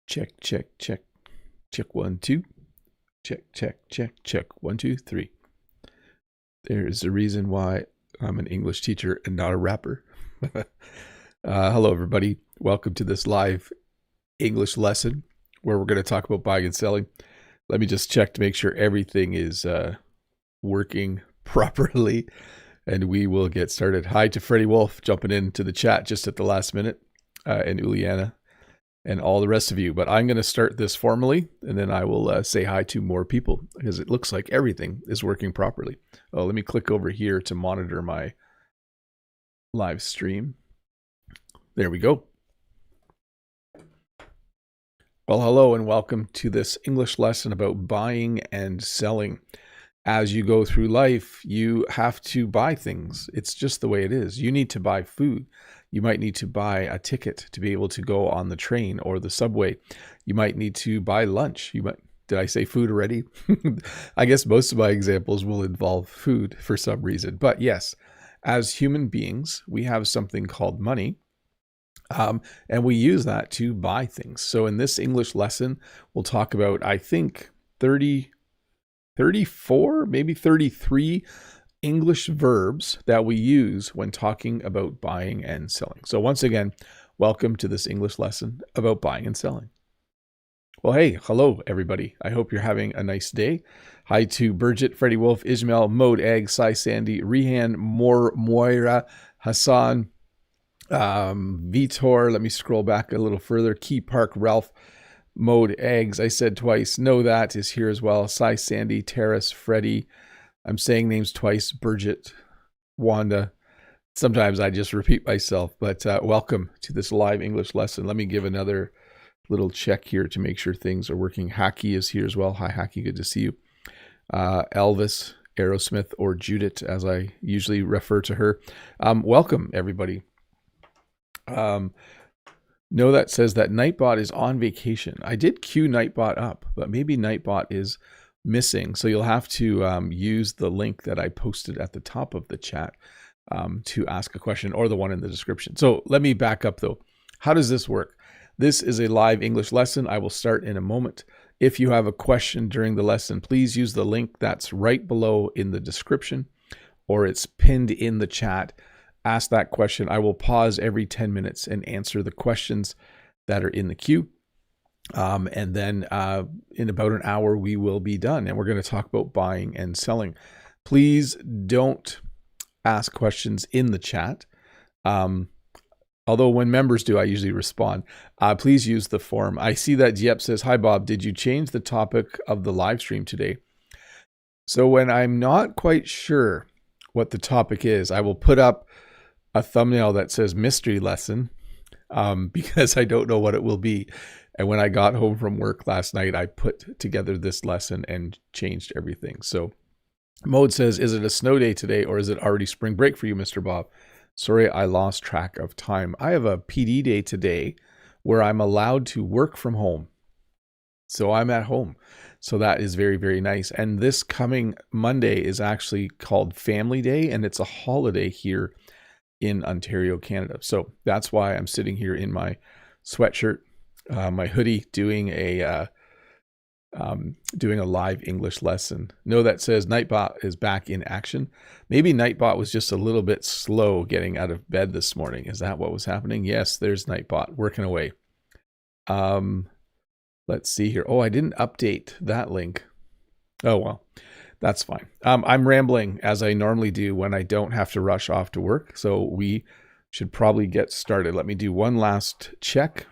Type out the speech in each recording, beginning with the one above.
Check, check, check. Check 1, 2. Check, check, check, check 1, 2, 3. There's a reason why I'm an English teacher and not a rapper. Hello, everybody. Welcome to this live English lesson where we're going to talk about buying and selling. Let me just check to make sure everything is working properly, and we will get started. Hi to Freddie Wolf jumping into the chat just at the last minute, and Uliana, and all the rest of you. But I'm going to start this formally, and then I will say hi to more people because it looks like everything is working properly. Oh, let me click over here to monitor my live stream. There we go. Well, hello and welcome to this English lesson about buying and selling. As you go through life, you have to buy things. It's just the way it is. You need to buy food. You might need to buy a ticket to be able to go on the train or the subway. You might need to buy lunch. Did I say food already? I guess most of my examples will involve food for some reason. But yes, as human beings, we have something called money. And we use that to buy things. So in this English lesson, we'll talk about, I think, 34, maybe 33 English verbs that we use when talking about buying and selling. So once again, welcome to this English lesson about buying and selling. Well, hey, hello, everybody. I hope you're having a nice day. Hi to Burgit, Freddie Wolf, Ismail, Mode Egg, Sai Sandy, Rehan, Moira, Hassan, Vitor. Let me scroll back a little further. Key Park, Ralph, Mode Eggs. I said twice. Know that is here as well. Sai Sandy, Terrace, Freddie. I'm saying names twice. Burgit, Wanda. Sometimes I just repeat myself, but welcome to this live English lesson. Let me give another little check here to make sure things are working. Hacky is here as well. Hi, Hacky. Good to see you. Elvis, Aerosmith, or Judith, as I usually refer to her. Welcome, everybody. No, that says that Nightbot is on vacation. I did queue Nightbot up, but maybe Nightbot is missing. So you'll have to use the link that I posted at the top of the chat to ask a question, or the one in the description. So let me back up though. How does this work? This is a live English lesson. I will start in a moment. If you have a question during the lesson, please use the link that's right below in the description, or it's pinned in the chat. Ask that question. I will pause every 10 minutes and answer the questions that are in the queue. And then in about an hour, we will be done. And we're going to talk about buying and selling. Please don't ask questions in the chat. Although when members do, I usually respond. Please use the form. I see that Diep says, hi, Bob. Did you change the topic of the live stream today? So when I'm not quite sure what the topic is, I will put up a thumbnail that says mystery lesson because I don't know what it will be. And when I got home from work last night, I put together this lesson and changed everything. So Mode says, is it a snow day today or is it already spring break for you, Mr. Bob? Sorry, I lost track of time. I have a PD day today where I'm allowed to work from home. So I'm at home. So that is very, very nice. And this coming Monday is actually called Family Day, and it's a holiday here in Ontario, Canada. So that's why I'm sitting here in my sweatshirt, my hoodie, doing a live English lesson. No, that says Nightbot is back in action. Maybe Nightbot was just a little bit slow getting out of bed this morning. Is that what was happening? Yes, there's Nightbot working away. Let's see here. Oh, I didn't update that link. Oh, well. That's fine. I'm rambling as I normally do when I don't have to rush off to work. So we should probably get started. Let me do one last check.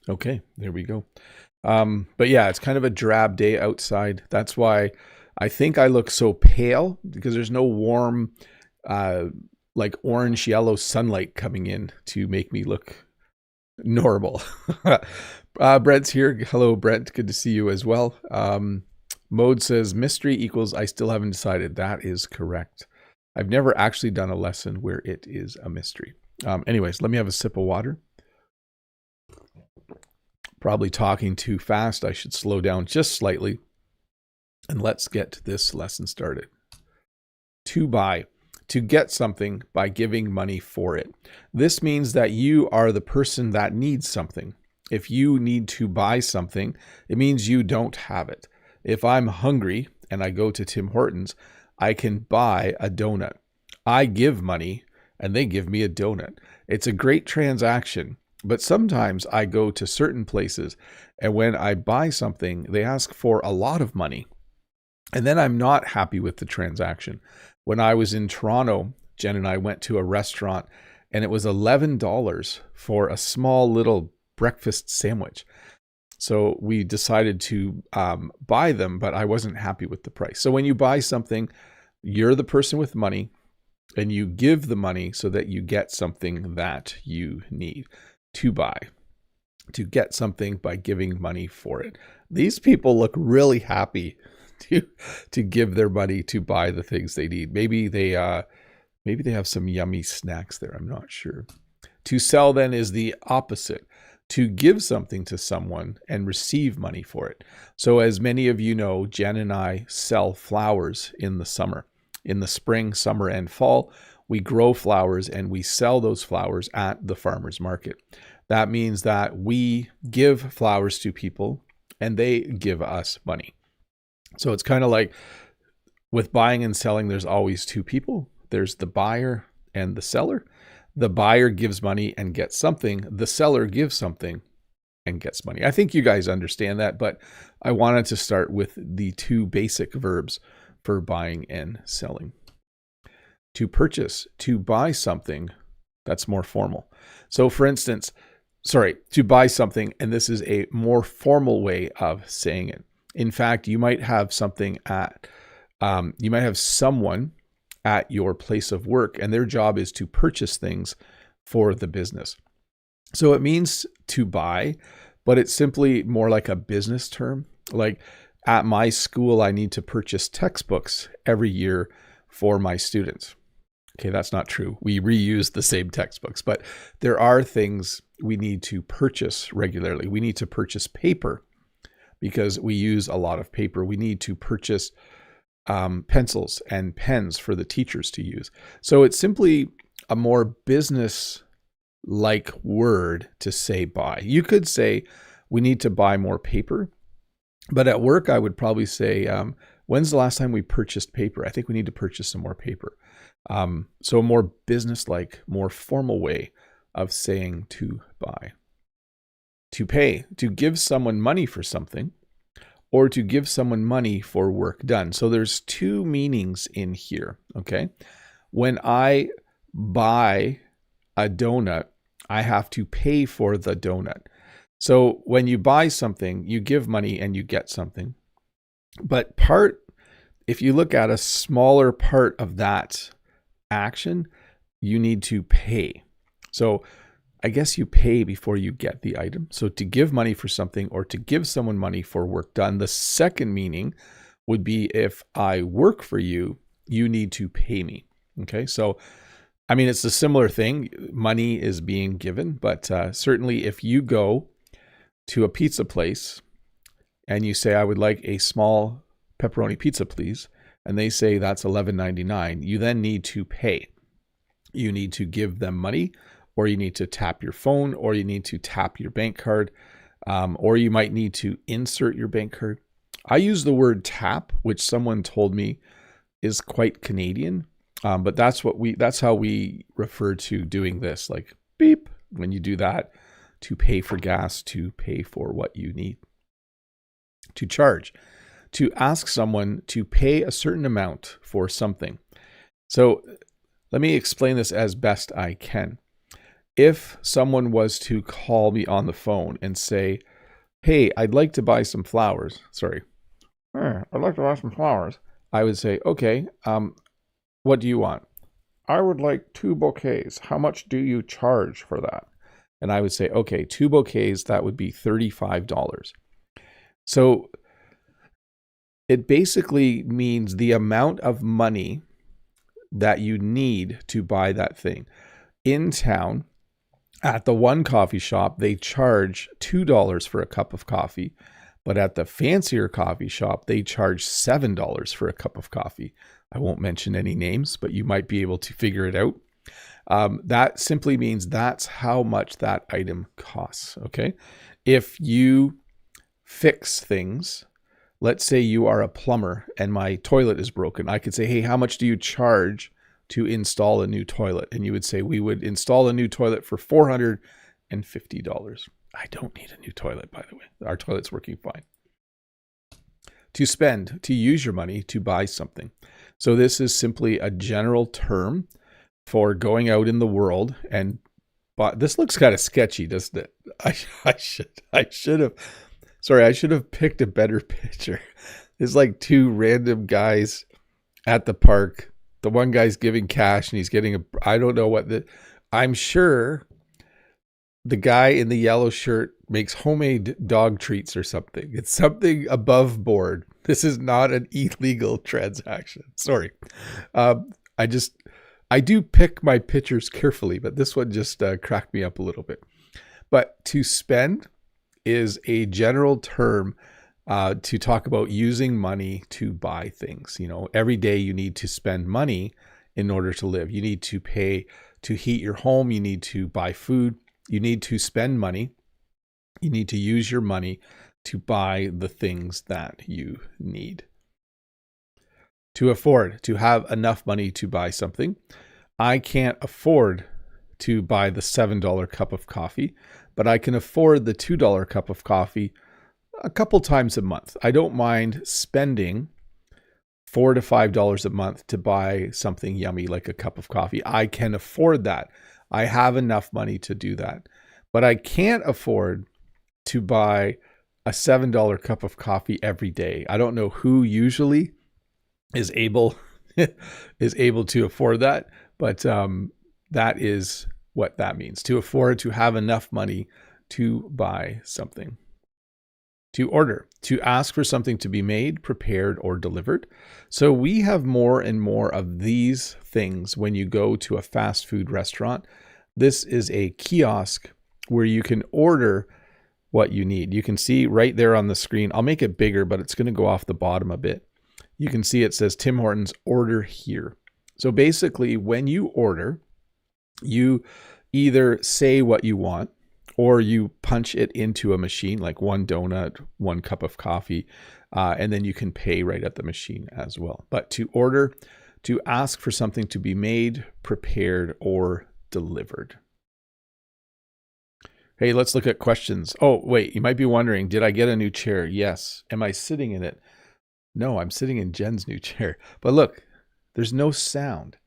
Okay, there we go. But yeah, it's kind of a drab day outside. That's why I think I look so pale, because there's no warm, like orange yellow sunlight coming in to make me look normal. Brent's here. Hello, Brent. Good to see you as well. Mode says mystery equals I still haven't decided. That is correct. I've never actually done a lesson where it is a mystery. Anyways, let me have a sip of water. Probably talking too fast. I should slow down just slightly. And let's get this lesson started. To buy. to get something by giving money for it. This means that you are the person that needs something. If you need to buy something, it means you don't have it. If I'm hungry and I go to Tim Hortons, I can buy a donut. I give money and they give me a donut. It's a great transaction, but sometimes I go to certain places and when I buy something, they ask for a lot of money. And then I'm not happy with the transaction. When I was in Toronto, Jen and I went to a restaurant and it was $11 for a small little breakfast sandwich. So we decided to buy them, but I wasn't happy with the price. So when you buy something, you're the person with money and you give the money so that you get something that you need to buy. To get something by giving money for it. These people look really happy to give their money to buy the things they need. Maybe they have some yummy snacks there. I'm not sure. To sell then is the opposite. To give something to someone and receive money for it. So as many of you know, Jen and I sell flowers in the summer. In the spring, summer, and fall, we grow flowers and we sell those flowers at the farmer's market. That means that we give flowers to people and they give us money. So it's kind of like with buying and selling, there's always two people. There's the buyer and the seller. The buyer gives money and gets something. The seller gives something and gets money. I think you guys understand that, but I wanted to start with the two basic verbs for buying and selling. To purchase, to buy something, that's more formal. So for instance, to buy something, and this is a more formal way of saying it. In fact, you might have someone at your place of work, and their job is to purchase things for the business. So it means to buy, but it's simply more like a business term. Like at my school, I need to purchase textbooks every year for my students. Okay, that's not true. We reuse the same textbooks, but there are things we need to purchase regularly. We need to purchase paper because we use a lot of paper. We need to purchase pencils and pens for the teachers to use. So it's simply a more business-like word to say buy. You could say we need to buy more paper, but at work I would probably say, when's the last time we purchased paper? I think we need to purchase some more paper. So a more business-like, more formal way of saying to buy. To pay, to give someone money for something, or to give someone money for work done. So there's two meanings in here, okay? When I buy a donut, I have to pay for the donut. So when you buy something, you give money and you get something. But if you look at a smaller part of that action, you need to pay. So I guess you pay before you get the item. So to give money for something or to give someone money for work done. The second meaning would be if I work for you, you need to pay me. Okay, so I mean, it's a similar thing. Money is being given, but certainly if you go to a pizza place and you say, I would like a small pepperoni pizza, please. And they say that's $11.99. You then need to pay. You need to give them money, or you need to tap your phone, or you need to tap your bank card, or you might need to insert your bank card. I use the word tap, which someone told me is quite Canadian, but that's how we refer to doing this, like beep, when you do that, to pay for gas, to pay for what you need. To charge, to ask someone to pay a certain amount for something. So let me explain this as best I can. If someone was to call me on the phone and say, hey, I'd like to buy some flowers. I'd like to buy some flowers. I would say, okay, what do you want? I would like 2 bouquets. How much do you charge for that? And I would say, okay, 2 bouquets, that would be $35. So it basically means the amount of money that you need to buy that thing. In town, at the one coffee shop, they charge $2 for a cup of coffee, but at the fancier coffee shop, they charge $7 for a cup of coffee. I won't mention any names, but you might be able to figure it out. That simply means that's how much that item costs, okay? If you fix things, let's say you are a plumber and my toilet is broken, I could say, hey, how much do you charge to install a new toilet? And you would say, we would install a new toilet for $450. I don't need a new toilet, by the way. Our toilet's working fine. To spend, to use your money to buy something. So this is simply a general term for going out in the world and buy. This looks kind of sketchy, doesn't it? I should have picked a better picture. It's like two random guys at the park. The one guy's giving cash and he's getting I don't know what I'm sure the guy in the yellow shirt makes homemade dog treats or something. It's something above board. This is not an illegal transaction. Sorry. I do pick my pictures carefully, but this one just cracked me up a little bit. But to spend is a general term to talk about using money to buy things. You know, every day you need to spend money in order to live. You need to pay to heat your home. You need to buy food. You need to spend money. You need to use your money to buy the things that you need. To afford, to have enough money to buy something. I can't afford to buy the $7 cup of coffee, but I can afford the $2 cup of coffee a couple times a month. I don't mind spending $4 to $5 a month to buy something yummy like a cup of coffee. I can afford that. I have enough money to do that. But I can't afford to buy a $7 cup of coffee every day. I don't know who usually is able to afford that, but that is what that means. To afford, to have enough money to buy something. To order, to ask for something to be made, prepared, or delivered. So we have more and more of these things when you go to a fast food restaurant. This is a kiosk where you can order what you need. You can see right there on the screen. I'll make it bigger, but it's going to go off the bottom a bit. You can see it says Tim Hortons order here. So basically when you order, you either say what you want or you punch it into a machine, like one donut, one cup of coffee, and then you can pay right at the machine as well. But to order, to ask for something to be made, prepared, or delivered. Hey, let's look at questions. Oh, wait, you might be wondering, did I get a new chair? Yes. Am I sitting in it? No, I'm sitting in Jen's new chair. But look, there's no sound.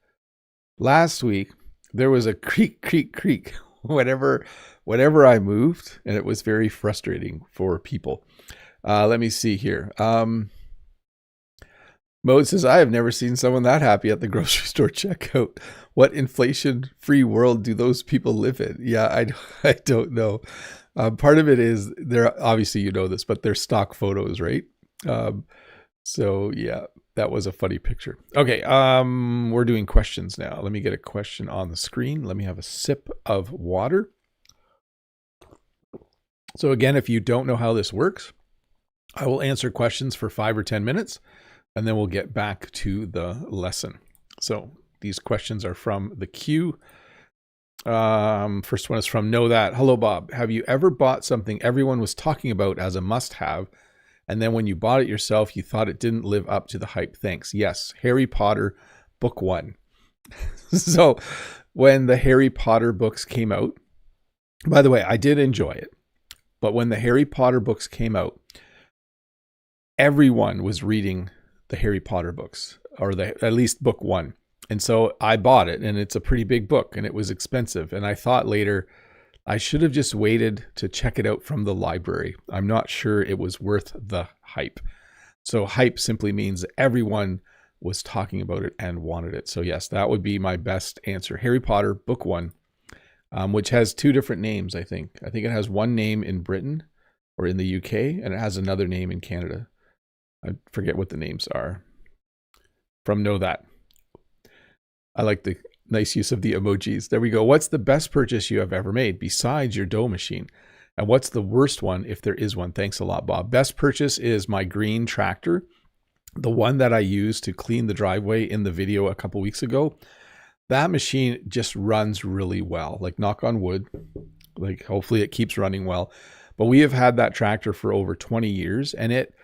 Last week, there was a creak, creak, creak whenever I moved, and it was very frustrating for people. Let me see here. Mode says, I have never seen someone that happy at the grocery store checkout. What inflation-free world do those people live in? Yeah, I don't know. Part of it is, they're obviously, you know this, but they're stock photos, right? So yeah, that was a funny picture. Okay, we're doing questions now. Let me get a question on the screen. Let me have a sip of water. So again, if you don't know how this works, I will answer questions for 5 or 10 minutes, and then we'll get back to the lesson. So these questions are from the queue. First one is from Know That. Hello, Bob. Have you ever bought something everyone was talking about as a must-have, and then when you bought it yourself, you thought it didn't live up to the hype? Thanks. Yes, Harry Potter book 1. So when the Harry Potter books came out, by the way, I did enjoy it. But when the Harry Potter books came out, everyone was reading the Harry Potter books, or at least book 1. And so I bought it, and it's a pretty big book, and it was expensive. And I thought later, I should have just waited to check it out from the library. I'm not sure it was worth the hype. So hype simply means everyone was talking about it and wanted it. So yes, that would be my best answer. Harry Potter book 1, which has 2 different names, I think. I think it has one name in Britain or in the UK, and it has another name in Canada. I forget what the names are. From Know That. I like the nice use of the emojis. There we go. What's the best purchase you have ever made besides your dough machine? And what's the worst one if there is one? Thanks a lot, Bob. Best purchase is my green tractor. The one that I used to clean the driveway in the video a couple weeks ago, that machine just runs really well. Like, knock on wood, like hopefully it keeps running well. But we have had that tractor for over 20 years, and it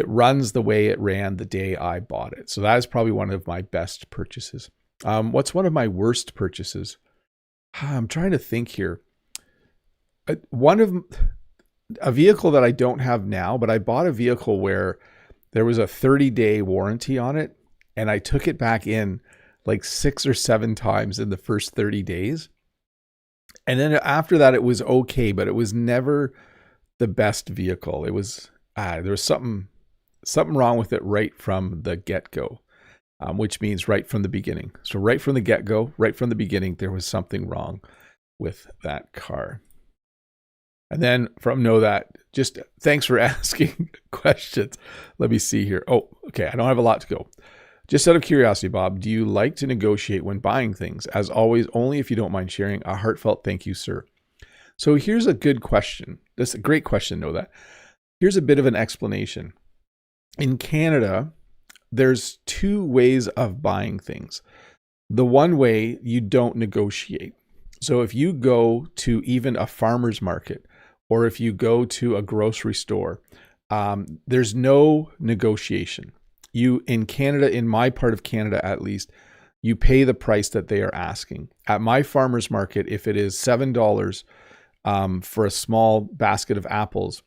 runs the way it ran the day I bought it. So that is probably one of my best purchases. What's one of my worst purchases? I'm trying to think here. One of a vehicle that I don't have now, but I bought a vehicle where there was a 30-day warranty on it, and I took it back in like 6 or 7 times in the first 30 days. And then after that, it was okay, but it was never the best vehicle. It was, there was something wrong with it right from the get-go, which means right from the beginning. So right from the get-go, right from the beginning, there was something wrong with that car. And then from Know That, just thanks for asking questions. Let me see here. Oh, okay. I don't have a lot to go. Just out of curiosity, Bob, do you like to negotiate when buying things? As always, only if you don't mind sharing. A heartfelt thank you, sir. So here's a good question. That's a great question, Know That. Here's a bit of an explanation. In Canada, there's 2 ways of buying things. The one way, you don't negotiate. So if you go to even a farmer's market, or if you go to a grocery store, there's no negotiation. You, in Canada, in my part of Canada at least, you pay the price that they are asking. At my farmer's market, if it is $7 for a small basket of apples,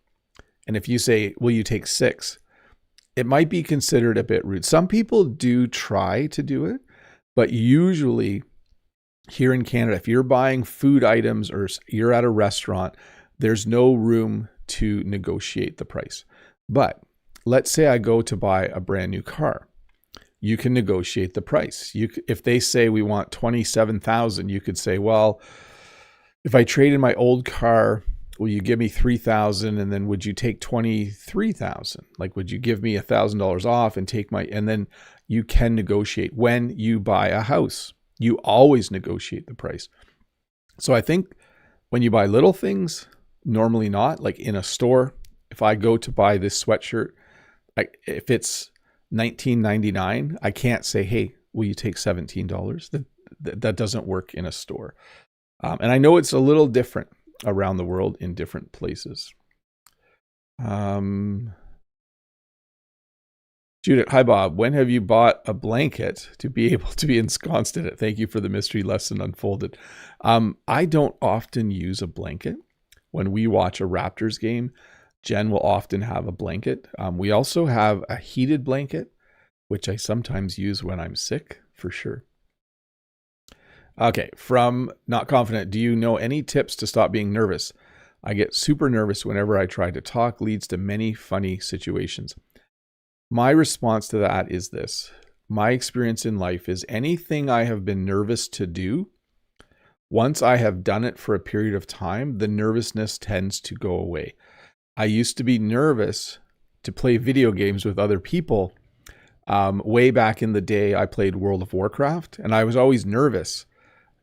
and if you say, will you take 6? It might be considered a bit rude. Some people do try to do it, but usually here in Canada, if you're buying food items or you're at a restaurant, there's no room to negotiate the price. But let's say I go to buy a brand new car. You can negotiate the price. If they say we want $27,000, you could say, well, if I trade in my old car, will you give me $3,000, and then would you take $23,000? Like, would you give me $1,000 off and take my? And then you can negotiate. When you buy a house, you always negotiate the price. So I think when you buy little things, normally not. Like in a store, if I go to buy this sweatshirt, if it's $19.99, I can't say, hey, will you take $17? That doesn't work in a store. And I know it's a little different around the world in different places. Judith, hi Bob. When have you bought a blanket to be able to be ensconced in it? Thank you for the mystery lesson unfolded. I don't often use a blanket. When we watch a Raptors game, Jen will often have a blanket. We also have a heated blanket, which I sometimes use when I'm sick, for sure. Okay, from Not Confident, do you know any tips to stop being nervous? I get super nervous whenever I try to talk, leads to many funny situations. My response to that is this. My experience in life is anything I have been nervous to do, once I have done it for a period of time, the nervousness tends to go away. I used to be nervous to play video games with other people. Way back in the day, I played World of Warcraft, and I was always nervous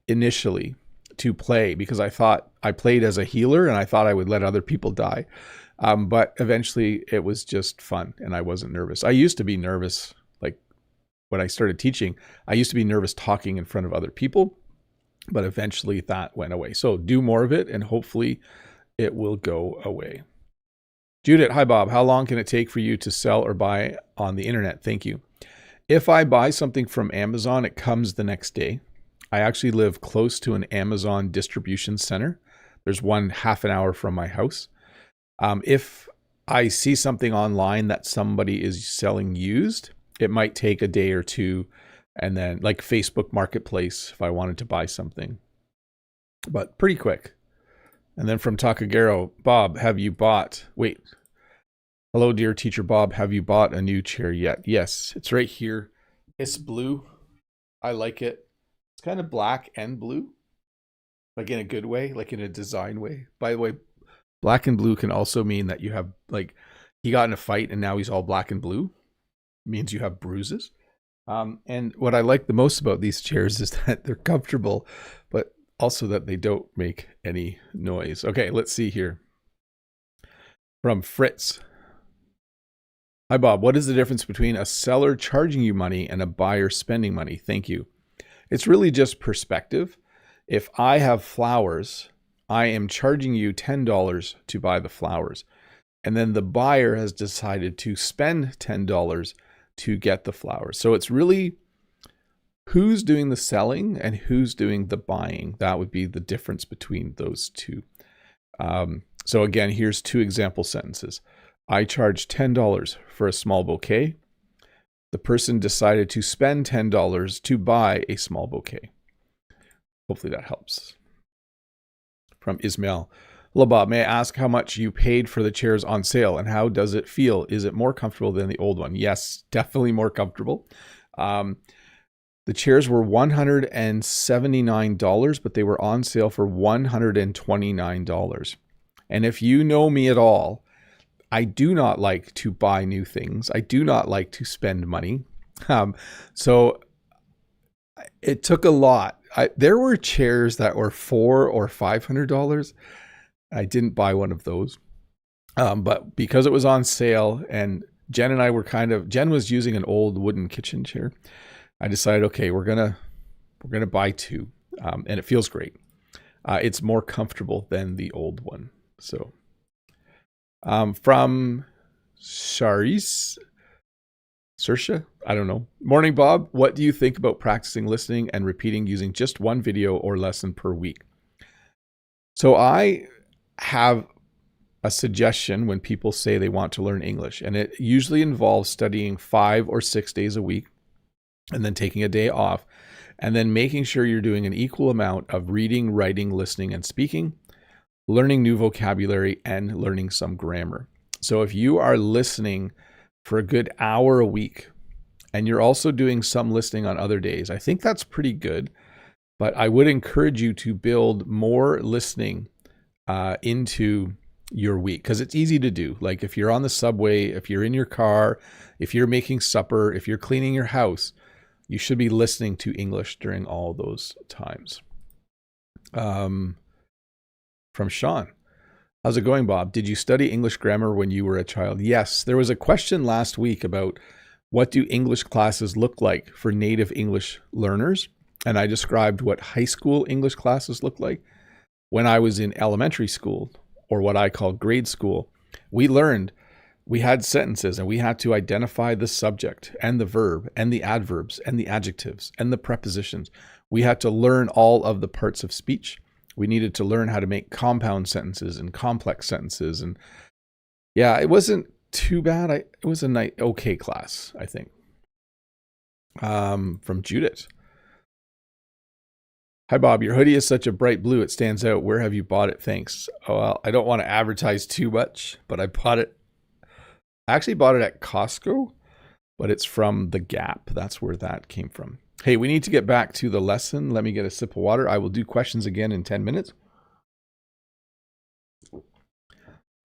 initially to play because I thought I played as a healer and I thought I would let other people die. But eventually it was just fun and I wasn't nervous. I used to be nervous, like when I started teaching, I used to be nervous talking in front of other people, but eventually that went away. So do more of it and hopefully it will go away. Judith, hi Bob. How long can it take for you to sell or buy on the internet? Thank you. If I buy something from Amazon, it comes the next day. I actually live close to an Amazon distribution center. There's one half an hour from my house. If I see something online that somebody is selling used, it might take a day or two. And then like Facebook Marketplace, if I wanted to buy something, but pretty quick. And then from Takagero, Bob, have you bought, wait, hello, dear teacher Bob, have you bought a new chair yet? Yes, it's right here. It's blue. I like it. It's kind of black and blue, like in a good way, like in a design way. By the way, black and blue can also mean that you have, like, he got in a fight and now he's all black and blue. It means you have bruises. And what I like the most about these chairs is that they're comfortable, but also that they don't make any noise. Okay, let's see here. From Fritz. Hi, Bob. What is the difference between a seller charging you money and a buyer spending money? Thank you. It's really just perspective. If I have flowers, I am charging you $10 to buy the flowers. And then the buyer has decided to spend $10 to get the flowers. So it's really who's doing the selling and who's doing the buying. That would be the difference between those two. So again, here's two example sentences. I charged $10 for a small bouquet. The person decided to spend $10 to buy a small bouquet. Hopefully that helps. From Ismail. Hello, Bob. May I ask how much you paid for the chairs on sale and how does it feel? Is it more comfortable than the old one? Yes, definitely more comfortable. The chairs were $179, but they were on sale for $129. And if you know me at all, I do not like to buy new things. I do not like to spend money. So it took a lot. There were chairs that were $400 or $500. I didn't buy one of those. But because it was on sale and Jen and I were Jen was using an old wooden kitchen chair. I decided, okay, we're gonna buy two. And it feels great. It's more comfortable than the old one. So from Sarisha, I don't know. Morning, Bob. What do you think about practicing listening and repeating using just one video or lesson per week? So I have a suggestion when people say they want to learn English, and it usually involves studying 5 or 6 days a week and then taking a day off and then making sure you're doing an equal amount of reading, writing, listening, and speaking, learning new vocabulary, and learning some grammar. So if you are listening for a good hour a week and you're also doing some listening on other days, I think that's pretty good. But I would encourage you to build more listening into your week because it's easy to do. Like if you're on the subway, if you're in your car, if you're making supper, if you're cleaning your house, you should be listening to English during all those times. From Sean. How's it going, Bob? Did you study English grammar when you were a child? Yes. There was a question last week about what do English classes look like for native English learners? And I described what high school English classes look like. When I was in elementary school, or what I call grade school, we had sentences and we had to identify the subject and the verb and the adverbs and the adjectives and the prepositions. We had to learn all of the parts of speech. We needed to learn how to make compound sentences and complex sentences. And yeah, it wasn't too bad. It was a okay class, I think. From Judith. Hi, Bob. Your hoodie is such a bright blue. It stands out. Where have you bought it? Thanks. Oh, well, I don't want to advertise too much, but I actually bought it at Costco, but it's from The Gap. That's where that came from. Hey, we need to get back to the lesson. Let me get a sip of water. I will do questions again in 10 minutes.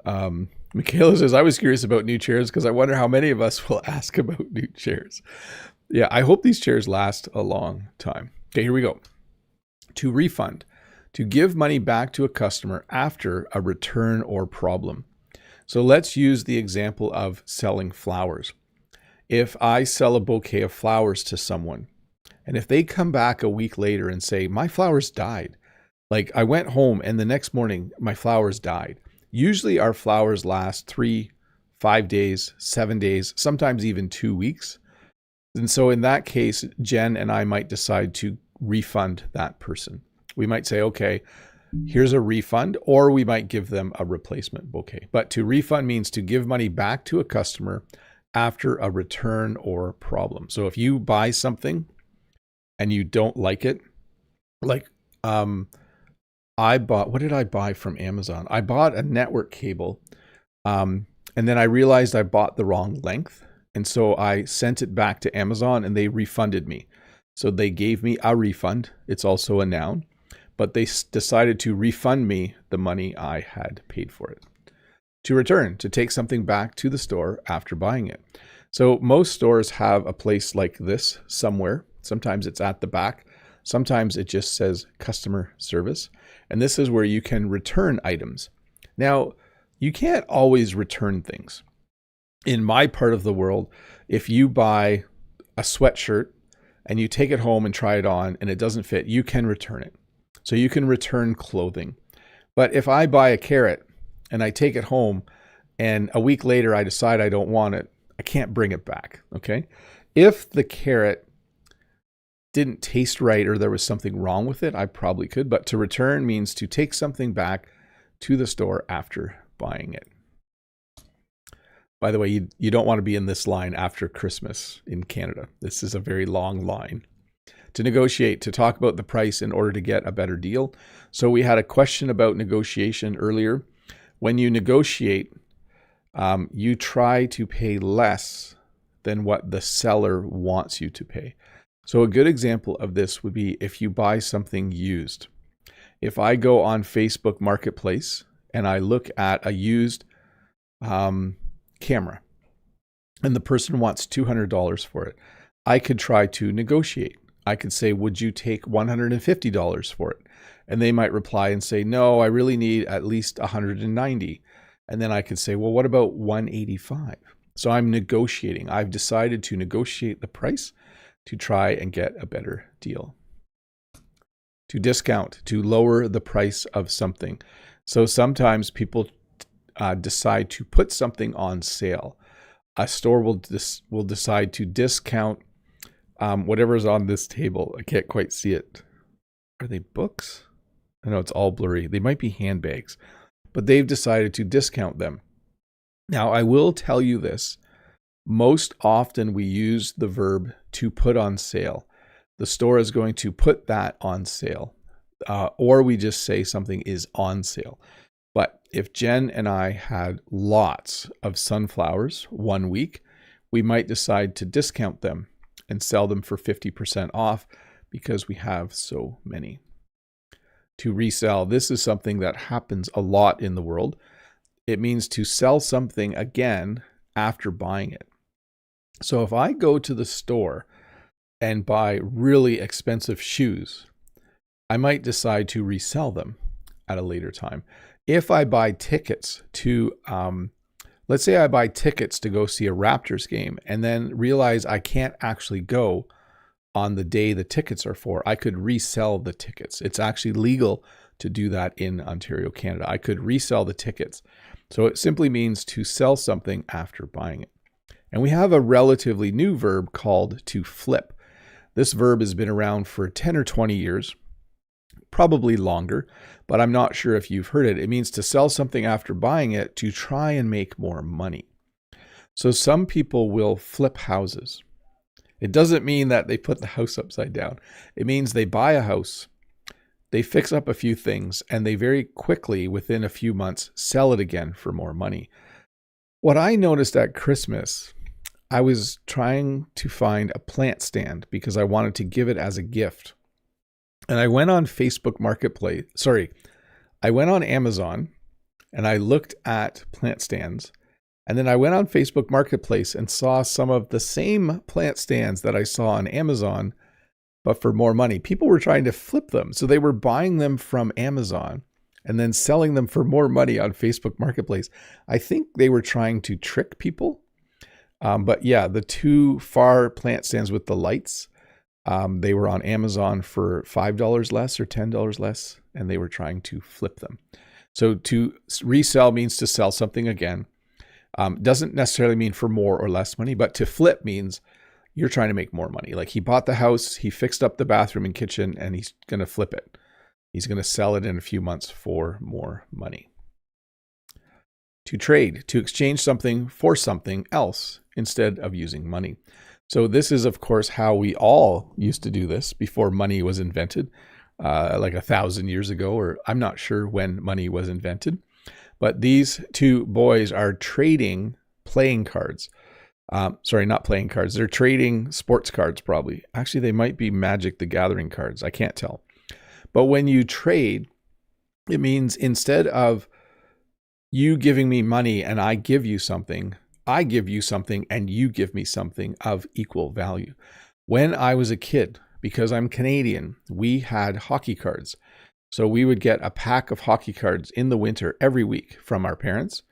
Michaela says, I was curious about new chairs because I wonder how many of us will ask about new chairs. Yeah, I hope these chairs last a long time. Okay, here we go. To refund, to give money back to a customer after a return or problem. So let's use the example of selling flowers. If I sell a bouquet of flowers to someone, and if they come back a week later and say, my flowers died, like I went home and the next morning my flowers died. Usually our flowers last 3, 5 days, 7 days, sometimes even 2 weeks. And so in that case, Jen and I might decide to refund that person. We might say, okay, here's a refund, or we might give them a replacement bouquet. But to refund means to give money back to a customer after a return or problem. So if you buy something and you don't like it, like what did I buy from Amazon? I bought a network cable and then I realized I bought the wrong length. And so I sent it back to Amazon and they refunded me. So they gave me a refund. It's also a noun, but they decided to refund me the money I had paid for it. To return, to take something back to the store after buying it. So most stores have a place like this somewhere. Sometimes it's at the back. Sometimes it just says customer service. And this is where you can return items. Now, you can't always return things. In my part of the world, if you buy a sweatshirt and you take it home and try it on and it doesn't fit, you can return it. So you can return clothing. But if I buy a carrot and I take it home and a week later I decide I don't want it, I can't bring it back, okay? If the carrot didn't taste right or there was something wrong with it, I probably could. But to return means to take something back to the store after buying it. By the way, you don't want to be in this line after Christmas in Canada. This is a very long line. To negotiate, to talk about the price in order to get a better deal. So we had a question about negotiation earlier. When you negotiate, you try to pay less than what the seller wants you to pay. So a good example of this would be if you buy something used. If I go on Facebook Marketplace and I look at a used camera and the person wants $200 for it, I could try to negotiate. I could say, would you take $150 for it? And they might reply and say, no, I really need at least $190. And then I could say, well, what about $185? So I'm negotiating. I've decided to negotiate the price to try and get a better deal. To discount, to lower the price of something. So sometimes people decide to put something on sale. A store will decide to discount whatever's on this table. I can't quite see it. Are they books? I know it's all blurry. They might be handbags, but they've decided to discount them. Now, I will tell you this. Most often we use the verb to put on sale. The store is going to put that on sale, or we just say something is on sale. But if Jen and I had lots of sunflowers one week, we might decide to discount them and sell them for 50% off because we have so many. To resell, this is something that happens a lot in the world. It means to sell something again after buying it. So if I go to the store and buy really expensive shoes, I might decide to resell them at a later time. If I buy tickets to, let's say I buy tickets to go see a Raptors game and then realize I can't actually go on the day the tickets are for, I could resell the tickets. It's actually legal to do that in Ontario, Canada. I could resell the tickets. So it simply means to sell something after buying it. And we have a relatively new verb called to flip. This verb has been around for 10 or 20 years, probably longer, but I'm not sure if you've heard it. It means to sell something after buying it to try and make more money. So some people will flip houses. It doesn't mean that they put the house upside down. It means they buy a house, they fix up a few things, and they very quickly, within a few months, sell it again for more money. What I noticed at Christmas, I was trying to find a plant stand because I wanted to give it as a gift. And I went on Facebook Marketplace. I went on Amazon and I looked at plant stands. And then I went on Facebook Marketplace and saw some of the same plant stands that I saw on Amazon, but for more money. People were trying to flip them. So they were buying them from Amazon and then selling them for more money on Facebook Marketplace. I think they were trying to trick people. But yeah, the two far plant stands with the lights, they were on Amazon for $5 less or $10 less, and they were trying to flip them. So to resell means to sell something again. Doesn't necessarily mean for more or less money, but to flip means you're trying to make more money. Like he bought the house, he fixed up the bathroom and kitchen, and he's going to flip it. He's going to sell it in a few months for more money. To trade, to exchange something for something else instead of using money. So this is, of course, how we all used to do this before money was invented, like 1,000 years ago, or I'm not sure when money was invented. But these two boys are trading playing cards. Not playing cards. They're trading sports cards probably. Actually, they might be Magic the Gathering cards. I can't tell. But when you trade, it means instead of you giving me money and I give you something and you give me something of equal value. When I was a kid, because I'm Canadian, we had hockey cards. So we would get a pack of hockey cards in the winter every week from our parents.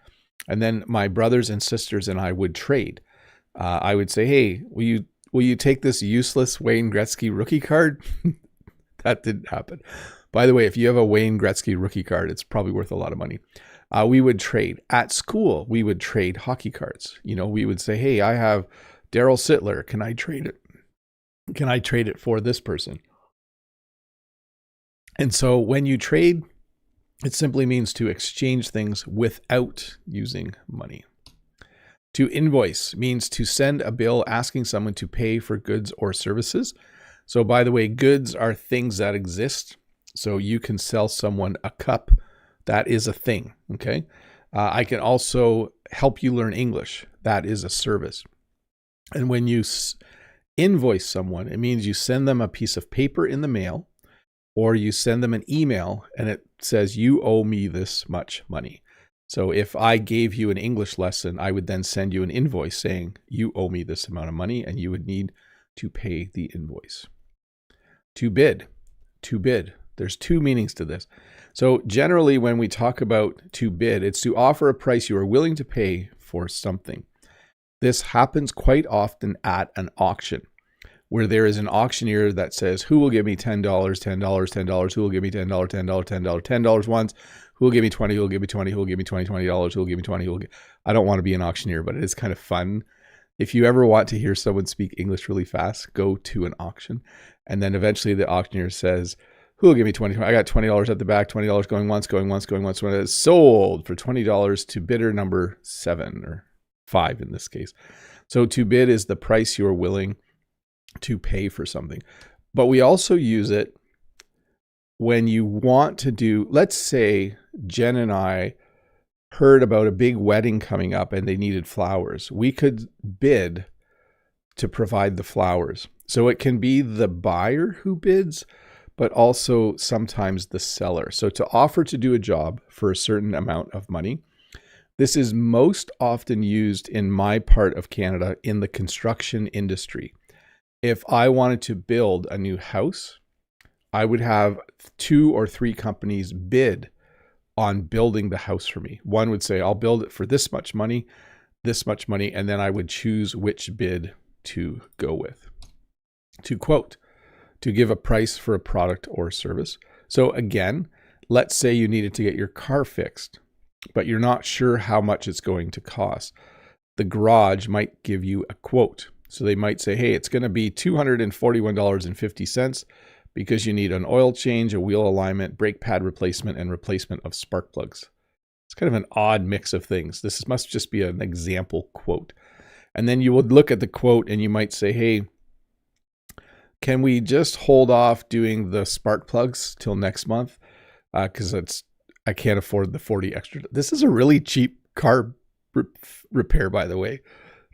And then my brothers and sisters and I would trade. I would say, hey, will you take this useless Wayne Gretzky rookie card? That didn't happen. By the way, if you have a Wayne Gretzky rookie card, it's probably worth a lot of money. We would trade. At school, we would trade hockey cards. We would say, hey, I have Daryl Sittler. Can I trade it? Can I trade it for this person? And so when you trade, it simply means to exchange things without using money. To invoice means to send a bill asking someone to pay for goods or services. So by the way, goods are things that exist. So you can sell someone a cup. That is a thing, okay? I can also help you learn English. That is a service. And when you invoice someone, it means you send them a piece of paper in the mail, or you send them an email and it says, you owe me this much money. So if I gave you an English lesson, I would then send you an invoice saying, you owe me this amount of money, and you would need to pay the invoice. To bid. There's two meanings to this. So generally, when we talk about to bid, it's to offer a price you are willing to pay for something. This happens quite often at an auction, where there is an auctioneer that says, who will give me $10, $10, $10, who will give me $10, $10, $10, $10 once, who will give me 20, who will give me 20, who will give me 20, $20, who will give me 20, I don't want to be an auctioneer, but it is kind of fun. If you ever want to hear someone speak English really fast, go to an auction. And then eventually the auctioneer says, who will give me 20? I got $20 at the back, $20 going once, going once, going once. When it's sold for $20 to bidder number 7 or 5 in this case. So to bid is the price you're willing to pay for something. But we also use it when you want to do, let's say Jen and I heard about a big wedding coming up and they needed flowers. We could bid to provide the flowers. So it can be the buyer who bids, but also sometimes the seller. So to offer to do a job for a certain amount of money. This is most often used in my part of Canada in the construction industry. If I wanted to build a new house, I would have 2 or 3 companies bid on building the house for me. One would say, I'll build it for this much money, and then I would choose which bid to go with. To quote, to give a price for a product or service. So again, let's say you needed to get your car fixed, but you're not sure how much it's going to cost. The garage might give you a quote. So they might say, hey, it's going to be $241.50 because you need an oil change, a wheel alignment, brake pad replacement, and replacement of spark plugs. It's kind of an odd mix of things. This must just be an example quote. And then you would look at the quote and you might say, hey, can we just hold off doing the spark plugs till next month? Because I can't afford the 40 extra. This is a really cheap car repair, by the way.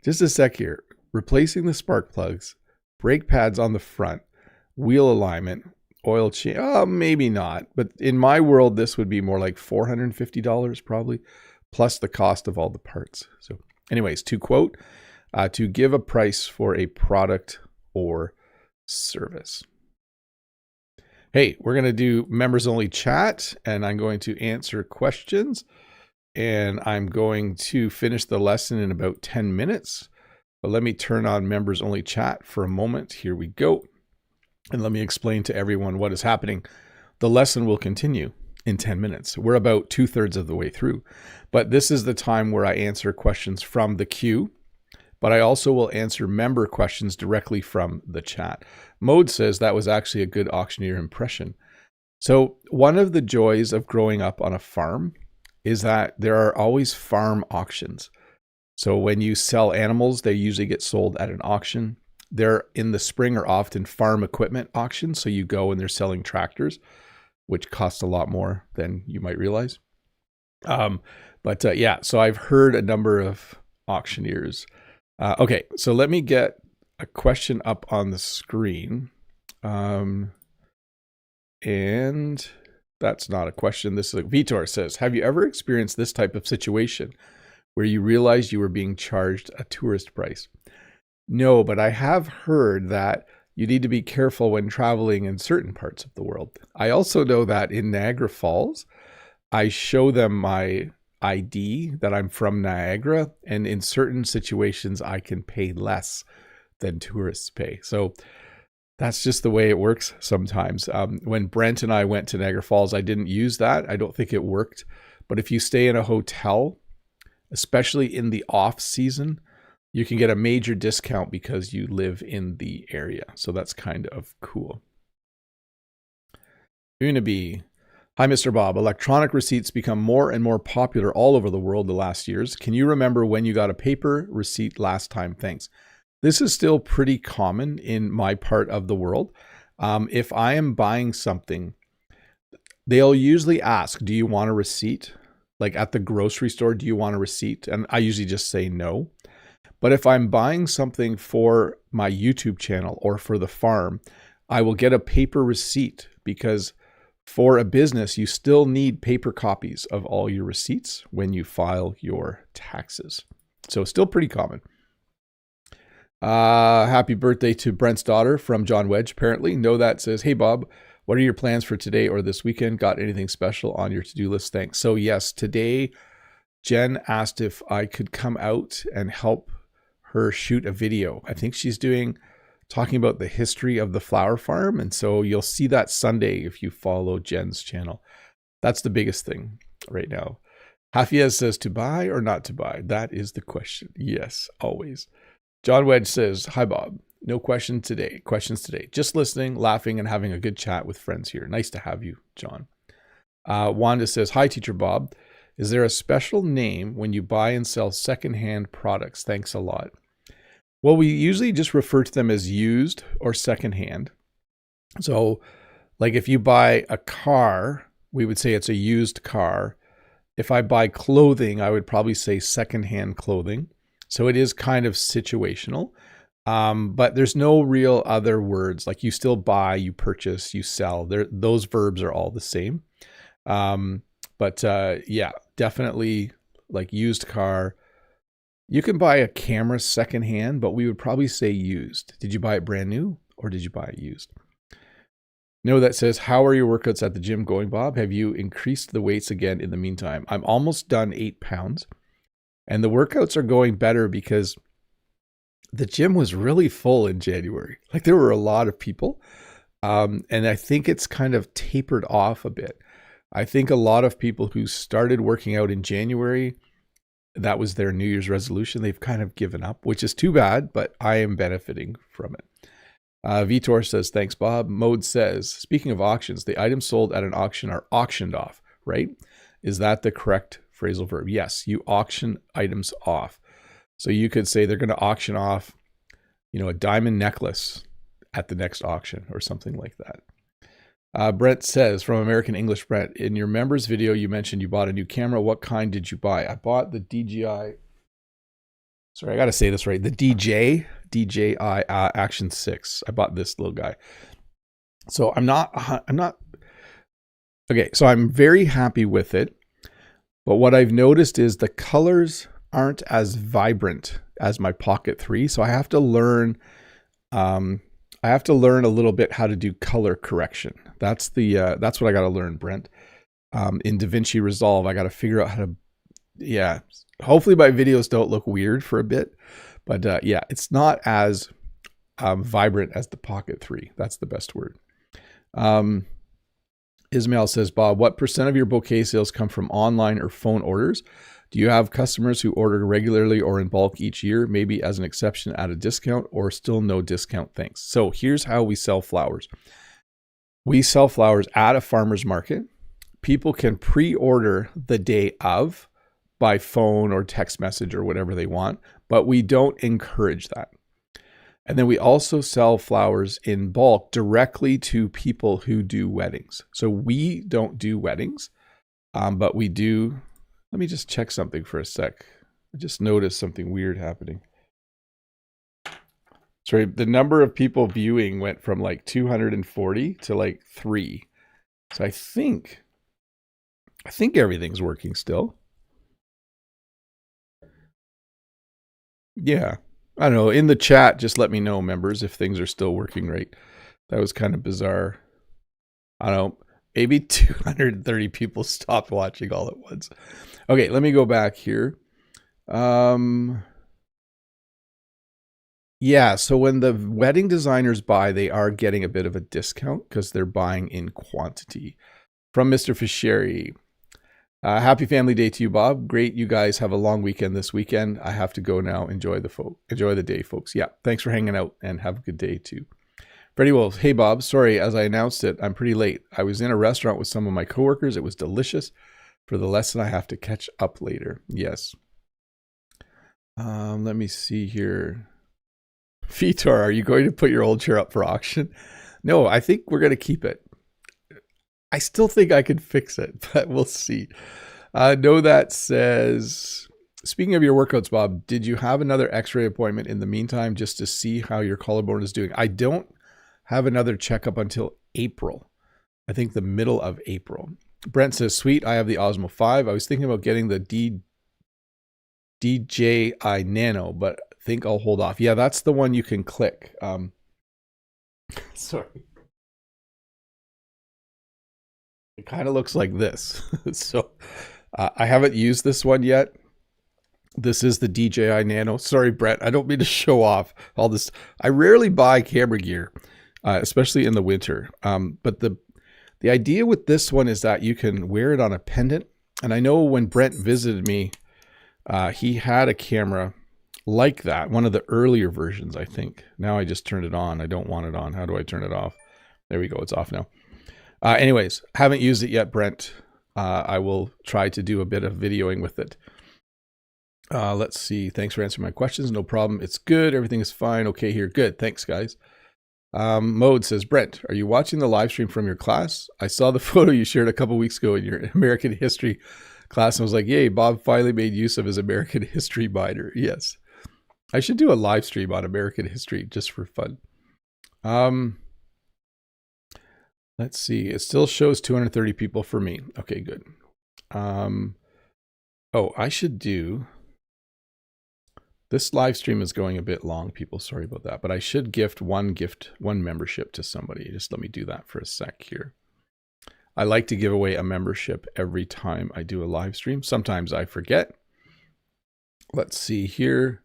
Just a sec here. Replacing the spark plugs, brake pads on the front, wheel alignment, oil change. Oh, maybe not. But in my world, this would be more like $450 probably, plus the cost of all the parts. So anyways, to quote, to give a price for a product or service. Hey, we're going to do members only chat, and I'm going to answer questions, and I'm going to finish the lesson in about 10 minutes. But let me turn on members only chat for a moment. Here we go. And let me explain to everyone what is happening. The lesson will continue in 10 minutes. We're about 2/3 of the way through, but this is the time where I answer questions from the queue, but I also will answer member questions directly from the chat. Mode says that was actually a good auctioneer impression. So one of the joys of growing up on a farm is that there are always farm auctions. So when you sell animals, they usually get sold at an auction. They're in the spring are often farm equipment auctions. So you go and they're selling tractors, which cost a lot more than you might realize. Yeah, so I've heard a number of auctioneers. Okay, so let me get a question up on the screen. And that's not a question. This is Vitor says, have you ever experienced this type of situation where you realized you were being charged a tourist price? No, but I have heard that you need to be careful when traveling in certain parts of the world. I also know that in Niagara Falls, I show them my ID that I'm from Niagara, and in certain situations I can pay less than tourists pay. So that's just the way it works sometimes. When Brent and I went to Niagara Falls, I didn't use that. I don't think it worked. But if you stay in a hotel, especially in the off season, you can get a major discount because you live in the area. So that's kind of cool. Unabi. Hi, Mr. Bob. Electronic receipts become more and more popular all over the world the last years. Can you remember when you got a paper receipt last time? Thanks. This is still pretty common in my part of the world. If I am buying something, they'll usually ask, do you want a receipt? Like at the grocery store, do you want a receipt? And I usually just say no. But if I'm buying something for my YouTube channel or for the farm, I will get a paper receipt, because for a business, you still need paper copies of all your receipts when you file your taxes. So still pretty common. Happy birthday to Brent's daughter from John Wedge, apparently. Know that says, hey, Bob, what are your plans for today or this weekend? Got anything special on your to-do list? Thanks. So yes, today, Jen asked if I could come out and help her shoot a video. I think she's talking about the history of the flower farm. And so you'll see that Sunday if you follow Jen's channel. That's the biggest thing right now. Hafiez says, to buy or not to buy? That is the question. Yes, always. John Wedge says, hi, Bob. No questions today. Just listening, laughing, and having a good chat with friends here. Nice to have you, John. Wanda says, hi, Teacher Bob. Is there a special name when you buy and sell secondhand products? Thanks a lot. Well, we usually just refer to them as used or secondhand. So like if you buy a car, we would say it's a used car. If I buy clothing, I would probably say secondhand clothing. So it is kind of situational, but there's no real other words. Like you still buy, you purchase, you sell. Those verbs are all the same. Yeah, definitely like used car. You can buy a camera secondhand, but we would probably say used. Did you buy it brand new or did you buy it used? No, that says, how are your workouts at the gym going, Bob? Have you increased the weights again in the meantime? I'm almost done 8 pounds. And the workouts are going better because the gym was really full in January. Like there were a lot of people. And I think it's kind of tapered off a bit. I think a lot of people who started working out in January, that was their New Year's resolution, they've kind of given up, which is too bad, but I am benefiting from it. Vitor says, thanks, Bob. Mode says, speaking of auctions, the items sold at an auction are auctioned off, right? Is that the correct phrasal verb? Yes, you auction items off. So you could say they're going to auction off, a diamond necklace at the next auction or something like that. Brent says, from American English, Brent, in your members video, you mentioned you bought a new camera. What kind did you buy? I bought the DJI. Sorry, I got to say this right. The DJI Action 6. I bought this little guy. So I'm not, okay. So I'm very happy with it. But what I've noticed is the colors aren't as vibrant as my Pocket 3. So I have to learn, a little bit how to do color correction. That's what I got to learn, Brent. In DaVinci Resolve, I got to figure out how to, hopefully my videos don't look weird for a bit, but it's not as vibrant as the Pocket 3. That's the best word. Ismail says, Bob, what % of your bouquet sales come from online or phone orders? Do you have customers who order regularly or in bulk each year, maybe as an exception at a discount, or still no discount? Thanks. So here's how we sell flowers. We sell flowers at a farmer's market. People can pre-order the day of by phone or text message or whatever they want, but we don't encourage that. And then we also sell flowers in bulk directly to people who do weddings. So we don't do weddings, but we do. Let me just check something for a sec. I just noticed something weird happening. Sorry, the number of people viewing went from like 240 to like 3. So I think everything's working still. Yeah. I don't know. In the chat, just let me know, members, if things are still working right. That was kind of bizarre. I don't know. Maybe 230 people stopped watching all at once. Okay, let me go back here. Yeah, so when the wedding designers buy, they are getting a bit of a discount because they're buying in quantity. From Mr. Fischeri. Happy Family Day to you, Bob. Great, you guys have a long weekend this weekend. I have to go now. Enjoy the day, folks. Yeah, thanks for hanging out and have a good day too. Freddie Wolf. Hey, Bob. Sorry, as I announced it, I'm pretty late. I was in a restaurant with some of my coworkers. It was delicious. For the lesson, I have to catch up later. Yes. Let me see here. Vitor, are you going to put your old chair up for auction? No, I think we're going to keep it. I still think I could fix it, but we'll see. No, that says, speaking of your workouts, Bob, did you have another x-ray appointment in the meantime just to see how your collarbone is doing? I don't have another checkup until April. I think the middle of April. Brent says, sweet, I have the Osmo 5. I was thinking about getting the DJI Nano, but I think I'll hold off. Yeah, that's the one you can click. Sorry. It kind of looks like this. So I haven't used this one yet. This is the DJI Nano. Sorry, Brett. I don't mean to show off all this. I rarely buy camera gear, especially in the winter. But the idea with this one is that you can wear it on a pendant. And I know when Brent visited me, he had a camera like that. One of the earlier versions, I think. Now I just turned it on. I don't want it on. How do I turn it off? There we go. It's off now. Anyways, haven't used it yet, Brent. I will try to do a bit of videoing with it. Let's see. Thanks for answering my questions. No problem. It's good. Everything is fine. Okay here. Good. Thanks, guys. Mode says, Brent, are you watching the live stream from your class? I saw the photo you shared a couple weeks ago in your American history class and was like, yay, Bob finally made use of his American history minor. Yes. I should do a live stream on American history just for fun. Let's see. It still shows 230 people for me. Okay, good. Oh, I should do... This live stream is going a bit long, people. Sorry about that. But I should gift one membership to somebody. Just let me do that for a sec here. I like to give away a membership every time I do a live stream. Sometimes I forget. Let's see here.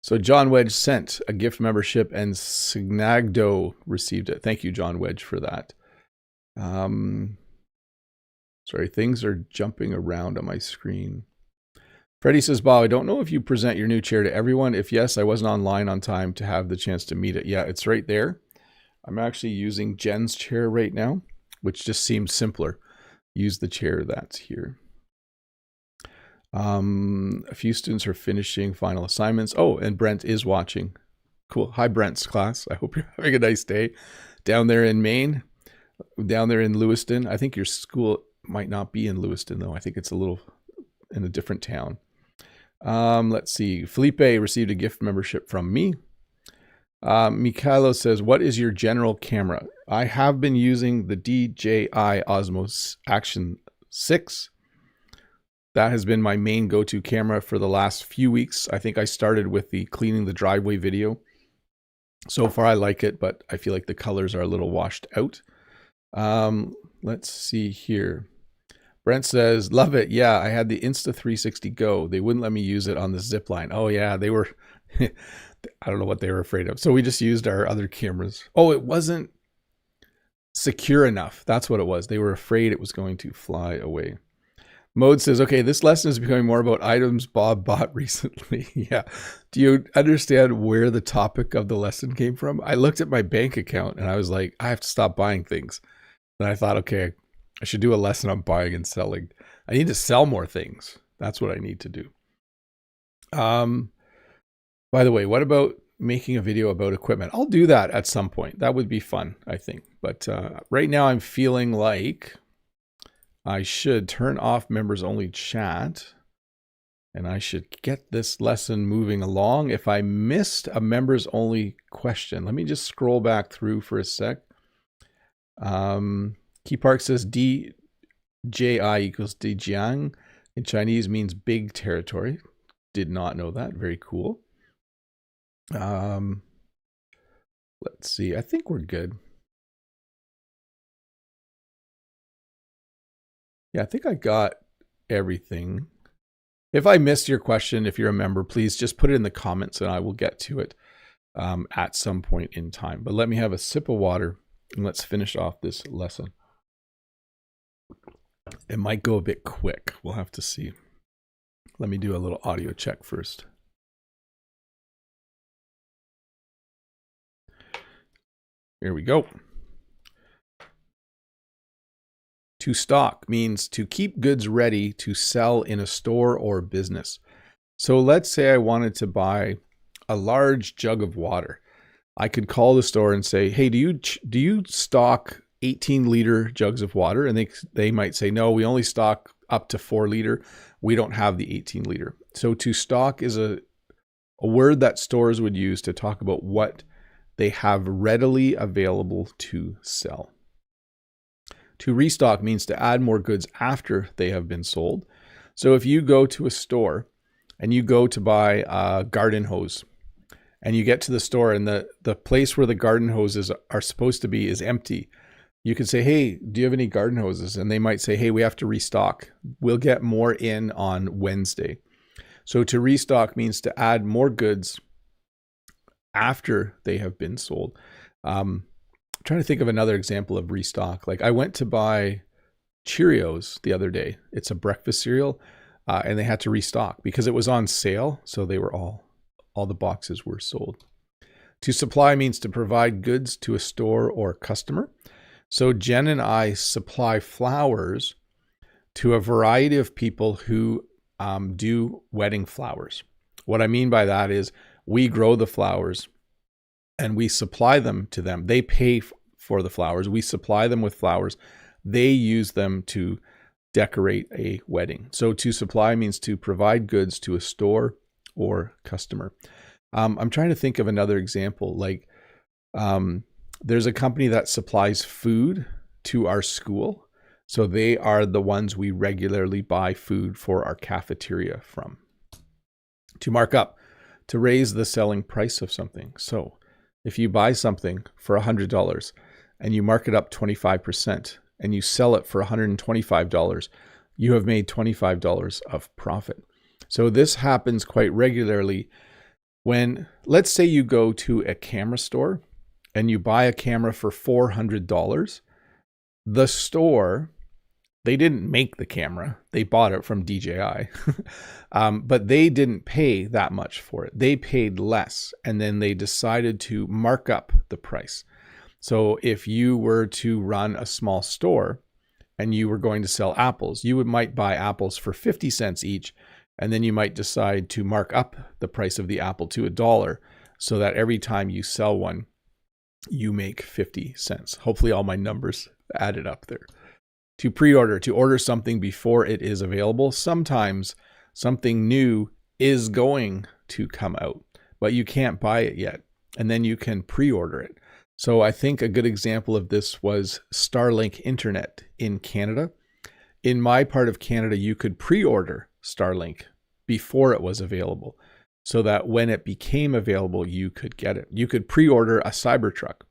So John Wedge sent a gift membership and Signagdo received it. Thank you, John Wedge, for that. Sorry, things are jumping around on my screen. Freddie says, Bob, I don't know if you present your new chair to everyone. If yes, I wasn't online on time to have the chance to meet it. Yeah, it's right there. I'm actually using Jen's chair right now, which just seems simpler. Use the chair that's here. A few students are finishing final assignments. Oh, and Brent is watching. Cool. Hi, Brent's class. I hope you're having a nice day. Down there in Maine, down there in Lewiston. I think your school might not be in Lewiston, though. I think it's a little in a different town. Let's see. Felipe received a gift membership from me. Mikhailo says, what is your general camera? I have been using the DJI Osmo Action 6. That has been my main go-to camera for the last few weeks. I think I started with the cleaning the driveway video. So far I like it, but I feel like the colors are a little washed out. Let's see here. Brent says, love it. Yeah, I had the Insta360 Go. They wouldn't let me use it on the Zipline. Oh yeah, they were, I don't know what they were afraid of. So we just used our other cameras. Oh, it wasn't secure enough. That's what it was. They were afraid it was going to fly away. Mode says, okay, this lesson is becoming more about items Bob bought recently. Yeah. Do you understand where the topic of the lesson came from? I looked at my bank account and I was like, I have to stop buying things. And I thought, okay, I should do a lesson on buying and selling. I need to sell more things. That's what I need to do. By the way, what about making a video about equipment? I'll do that at some point. That would be fun, I think. But right now I'm feeling like I should turn off members only chat and I should get this lesson moving along. If I missed a members only question, let me just scroll back through for a sec. Key Park says DJI equals Dijiang in Chinese means big territory. Did not know that. Very cool. Let's see. I think we're good. Yeah, I think I got everything. If I missed your question, if you're a member, please just put it in the comments and I will get to it at some point in time. But let me have a sip of water and let's finish off this lesson. It might go a bit quick. We'll have to see. Let me do a little audio check first. Here we go. To stock means to keep goods ready to sell in a store or business. So let's say I wanted to buy a large jug of water. I could call the store and say, hey, do you stock 18-liter jugs of water? And they might say, no, we only stock up to 4-liter. We don't have the 18-liter. So to stock is a word that stores would use to talk about what they have readily available to sell. To restock means to add more goods after they have been sold. So if you go to a store and you go to buy a garden hose and you get to the store and the place where the garden hoses are supposed to be is empty, you could say, hey, do you have any garden hoses? And they might say, hey, we have to restock. We'll get more in on Wednesday. So to restock means to add more goods after they have been sold. I'm trying to think of another example of restock. Like I went to buy Cheerios the other day. It's a breakfast cereal, and they had to restock because it was on sale. So they were all the boxes were sold. To supply means to provide goods to a store or customer. So Jen and I supply flowers to a variety of people who do wedding flowers. What I mean by that is we grow the flowers and we supply them to them. They pay for the flowers. We supply them with flowers. They use them to decorate a wedding. So to supply means to provide goods to a store or customer. I'm trying to think of another example. Like there's a company that supplies food to our school. So they are the ones we regularly buy food for our cafeteria from. To mark up, to raise the selling price of something. So if you buy something for $100 and you mark it up 25% and you sell it for $125, you have made $25 of profit. So this happens quite regularly when, let's say you go to a camera store and you buy a camera for $400. The store, they didn't make the camera. They bought it from DJI, but they didn't pay that much for it. They paid less, and then they decided to mark up the price. So if you were to run a small store and you were going to sell apples, you might buy apples for 50 cents each, and then you might decide to mark up the price of the apple to $1 so that every time you sell one, you make 50 cents. Hopefully all my numbers added up there. To pre-order, to order something before it is available. Sometimes something new is going to come out, but you can't buy it yet. And then you can pre-order it. So I think a good example of this was Starlink Internet in Canada. In my part of Canada, you could pre-order Starlink before it was available so that when it became available, you could get it. You could pre-order a Cybertruck.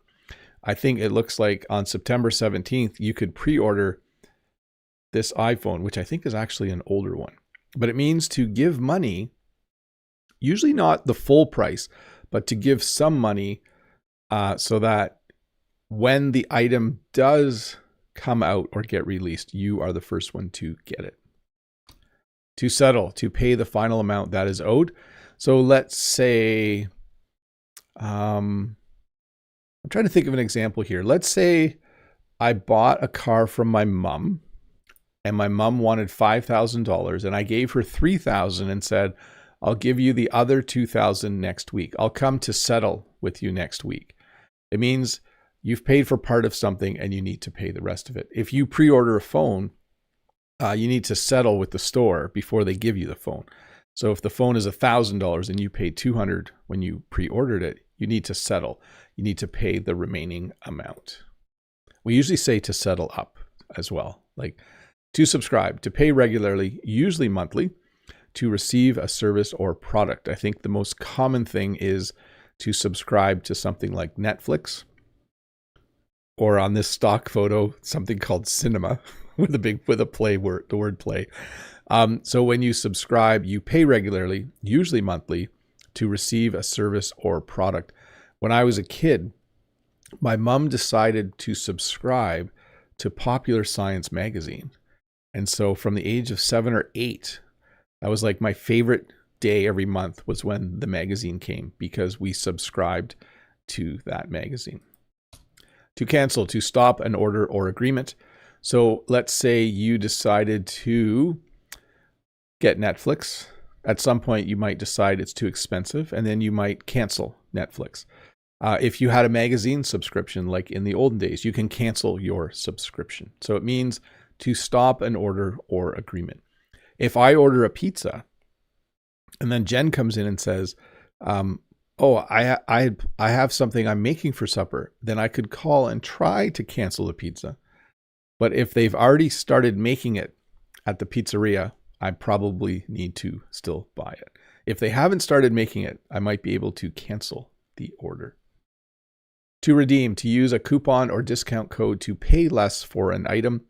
I think it looks like on September 17th, you could pre-order this iPhone, which I think is actually an older one. But it means to give money, usually not the full price, but to give some money so that when the item does come out or get released, you are the first one to get it. To settle, to pay the final amount that is owed. So let's say, I'm trying to think of an example here. Let's say I bought a car from my mom and my mom wanted $5,000 and I gave her $3,000 and said, I'll give you the other $2,000 next week. I'll come to settle with you next week. It means you've paid for part of something and you need to pay the rest of it. If you pre-order a phone, you need to settle with the store before they give you the phone. So if the phone is $1,000 and you paid $200 when you pre-ordered it, you need to settle. You need to pay the remaining amount. We usually say to settle up as well, like to subscribe, to pay regularly, usually monthly, to receive a service or product. I think the most common thing is to subscribe to something like Netflix, or on this stock photo, something called Cinema. with a play word, the word play. So when you subscribe, you pay regularly, usually monthly, to receive a service or product. When I was a kid, my mom decided to subscribe to Popular Science magazine. And so from the age of 7 or 8, that was like my favorite day every month was when the magazine came, because we subscribed to that magazine. To cancel, to stop an order or agreement. So let's say you decided to get Netflix. At some point, you might decide it's too expensive, and then you might cancel Netflix. If you had a magazine subscription, like in the olden days, you can cancel your subscription. So it means to stop an order or agreement. If I order a pizza, and then Jen comes in and says, I have something I'm making for supper, then I could call and try to cancel the pizza. But if they've already started making it at the pizzeria, I probably need to still buy it. If they haven't started making it, I might be able to cancel the order. To redeem, to use a coupon or discount code to pay less for an item.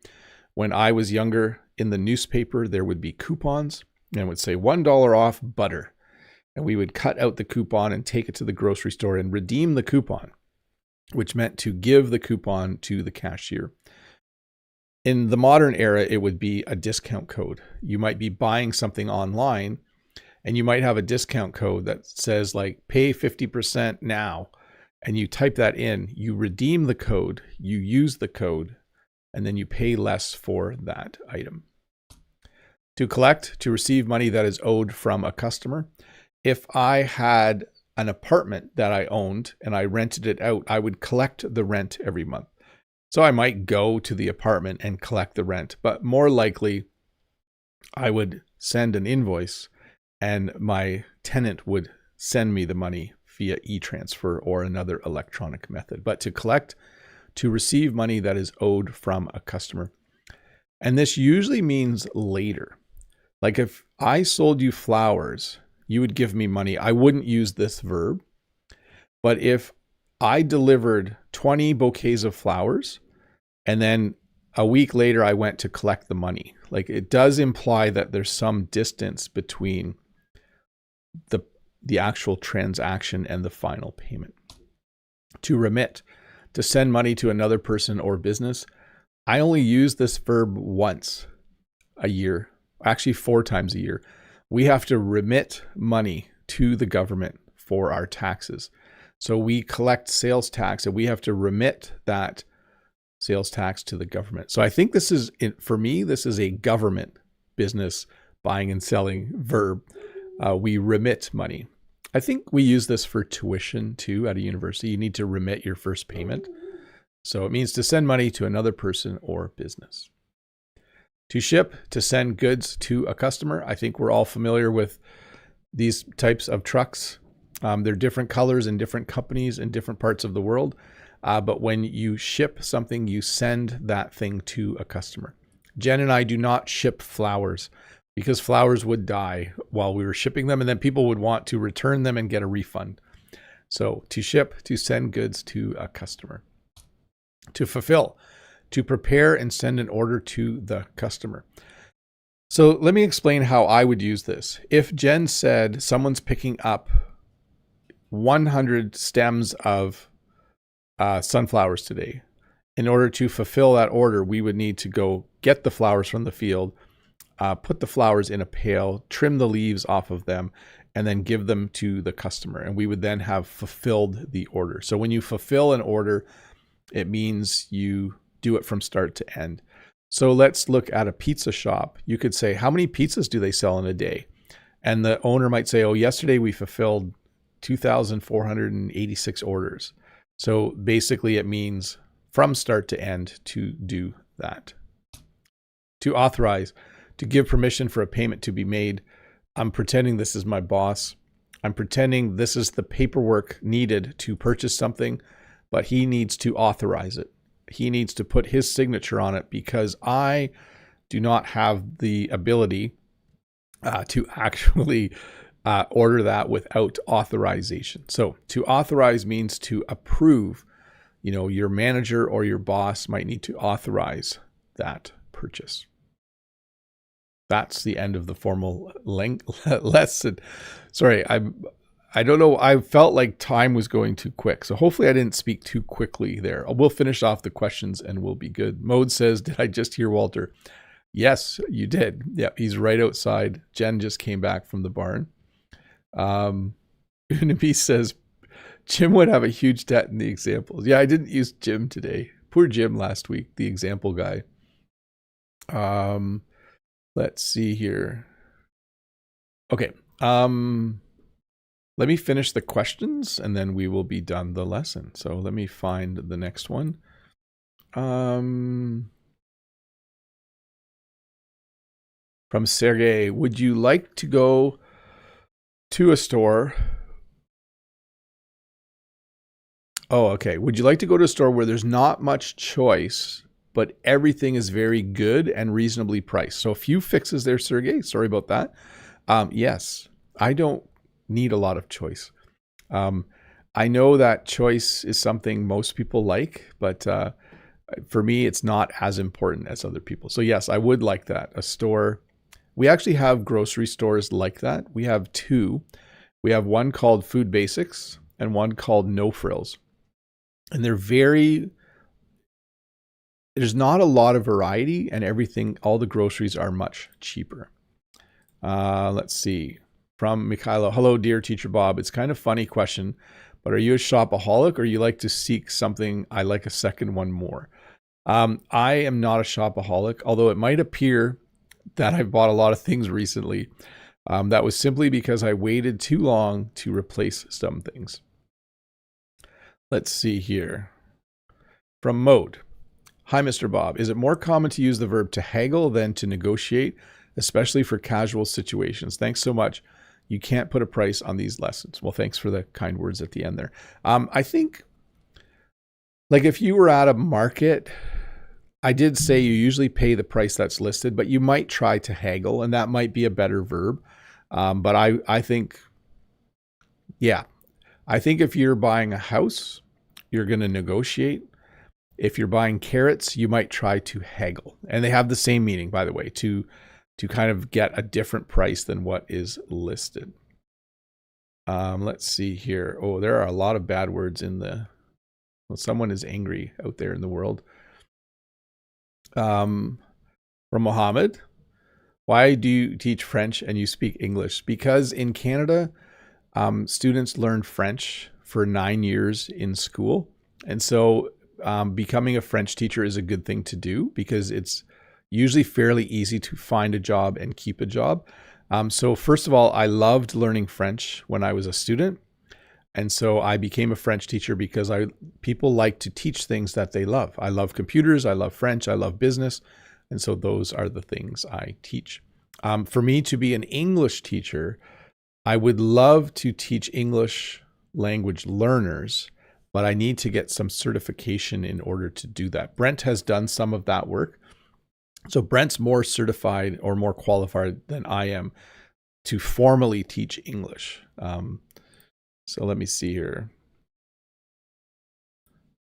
When I was younger, in the newspaper, there would be coupons, and it would say $1 off butter. And we would cut out the coupon and take it to the grocery store and redeem the coupon, which meant to give the coupon to the cashier. In the modern era, it would be a discount code. You might be buying something online, and you might have a discount code that says like pay 50% now. And you type that in, you redeem the code, you use the code, and then you pay less for that item. To collect, to receive money that is owed from a customer. If I had an apartment that I owned and I rented it out, I would collect the rent every month. So I might go to the apartment and collect the rent, but more likely I would send an invoice and my tenant would send me the money via e-transfer or another electronic method. But to collect, to receive money that is owed from a customer. And this usually means later. Like if I sold you flowers, you would give me money. I wouldn't use this verb. But if I delivered 20 bouquets of flowers and then a week later I went to collect the money, like it does imply that there's some distance between the actual transaction and the final payment. To remit, to send money to another person or business. I only use this verb once a year, actually 4 times a year. We have to remit money to the government for our taxes. So we collect sales tax and we have to remit that sales tax to the government. So I think this is, for me, this is a government business buying and selling verb. We remit money. I think we use this for tuition too at a university. You need to remit your first payment. So it means to send money to another person or business. To ship, to send goods to a customer. I think we're all familiar with these types of trucks. They're different colors in different companies in different parts of the world. But when you ship something, you send that thing to a customer. Jen and I do not ship flowers because flowers would die while we were shipping them, and then people would want to return them and get a refund. So to ship, to send goods to a customer. To fulfill, to prepare and send an order to the customer. So let me explain how I would use this. If Jen said someone's picking up 100 stems of sunflowers today, in order to fulfill that order, we would need to go get the flowers from the field, put the flowers in a pail, trim the leaves off of them, and then give them to the customer. And we would then have fulfilled the order. So when you fulfill an order, it means you do it from start to end. So let's look at a pizza shop. You could say, how many pizzas do they sell in a day? And the owner might say, oh, yesterday we fulfilled 2,486 orders. So basically it means from start to end to do that. To authorize, to give permission for a payment to be made. I'm pretending this is my boss. I'm pretending this is the paperwork needed to purchase something, but he needs to authorize it. He needs to put his signature on it because I do not have the ability to actually order that without authorization. So to authorize means to approve. You know, your manager or your boss might need to authorize that purchase. That's the end of the formal lesson. Sorry, I don't know. I felt like time was going too quick. So hopefully I didn't speak too quickly there. We'll finish off the questions and we'll be good. Mode says, did I just hear Walter? Yes, you did. Yep, he's right outside. Jen just came back from the barn. Unimi says, Jim would have a huge debt in the examples. Yeah, I didn't use Jim today. Poor Jim last week, the example guy. Let's see here. Okay. Let me finish the questions and then we will be done the lesson. So let me find the next one. From Sergey, would you like to go to a store? Oh, okay. Would you like to go to a store where there's not much choice, but everything is very good and reasonably priced? So a few fixes there, Sergey. Sorry about that. Yes, I don't need a lot of choice. I know that choice is something most people like, but for me, it's not as important as other people. So yes, I would like that. A store. We actually have grocery stores like that. We have two. We have one called Food Basics and one called No Frills. And there's not a lot of variety and everything, all the groceries are much cheaper. Let's see. From Mikhailo, hello, dear Teacher Bob. It's kind of funny question, but are you a shopaholic or you like to seek something? I like a second one more. I am not a shopaholic, although it might appear that I've bought a lot of things recently. That was simply because I waited too long to replace some things. Let's see here. From Mode. Hi, Mr. Bob. Is it more common to use the verb to haggle than to negotiate, especially for casual situations? Thanks so much. You can't put a price on these lessons. Well, thanks for the kind words at the end there. I think, like if you were at a market, I did say you usually pay the price that's listed, but you might try to haggle, and that might be a better verb. But I think, yeah, I think if you're buying a house, you're going to negotiate. If you're buying carrots, you might try to haggle. And they have the same meaning, by the way, to kind of get a different price than what is listed. Let's see here. Oh, there are a lot of bad words in the... Well, someone is angry out there in the world. From Mohammed, why do you teach French and you speak English? Because in Canada, students learn French for 9 years in school. And so becoming a French teacher is a good thing to do because it's usually fairly easy to find a job and keep a job. So first of all, I loved learning French when I was a student. And so I became a French teacher because people like to teach things that they love. I love computers, I love French, I love business. And so those are the things I teach. For me to be an English teacher, I would love to teach English language learners, but I need to get some certification in order to do that. Brent has done some of that work. So Brent's more certified or more qualified than I am to formally teach English. So let me see here.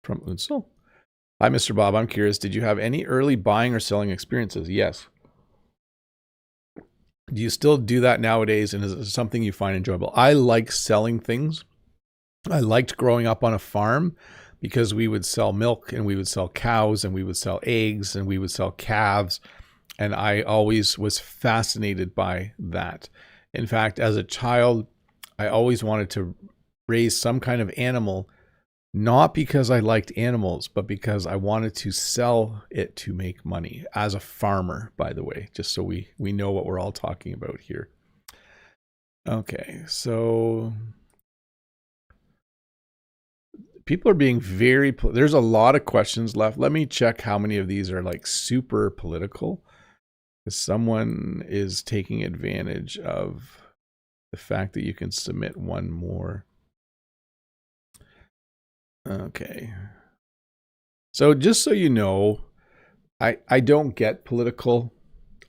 From Unsel. Hi, Mr. Bob. I'm curious. Did you have any early buying or selling experiences? Yes. Do you still do that nowadays? And is it something you find enjoyable? I like selling things. I liked growing up on a farm because we would sell milk and we would sell cows and we would sell eggs and we would sell calves. And I always was fascinated by that. In fact, as a child, I always wanted to raise some kind of animal, not because I liked animals, but because I wanted to sell it to make money as a farmer, by the way, just so we know what we're all talking about here. Okay, so people are being there's a lot of questions left. Let me check how many of these are like super political. Someone is taking advantage of the fact that you can submit one more. Okay. So just so you know, I don't get political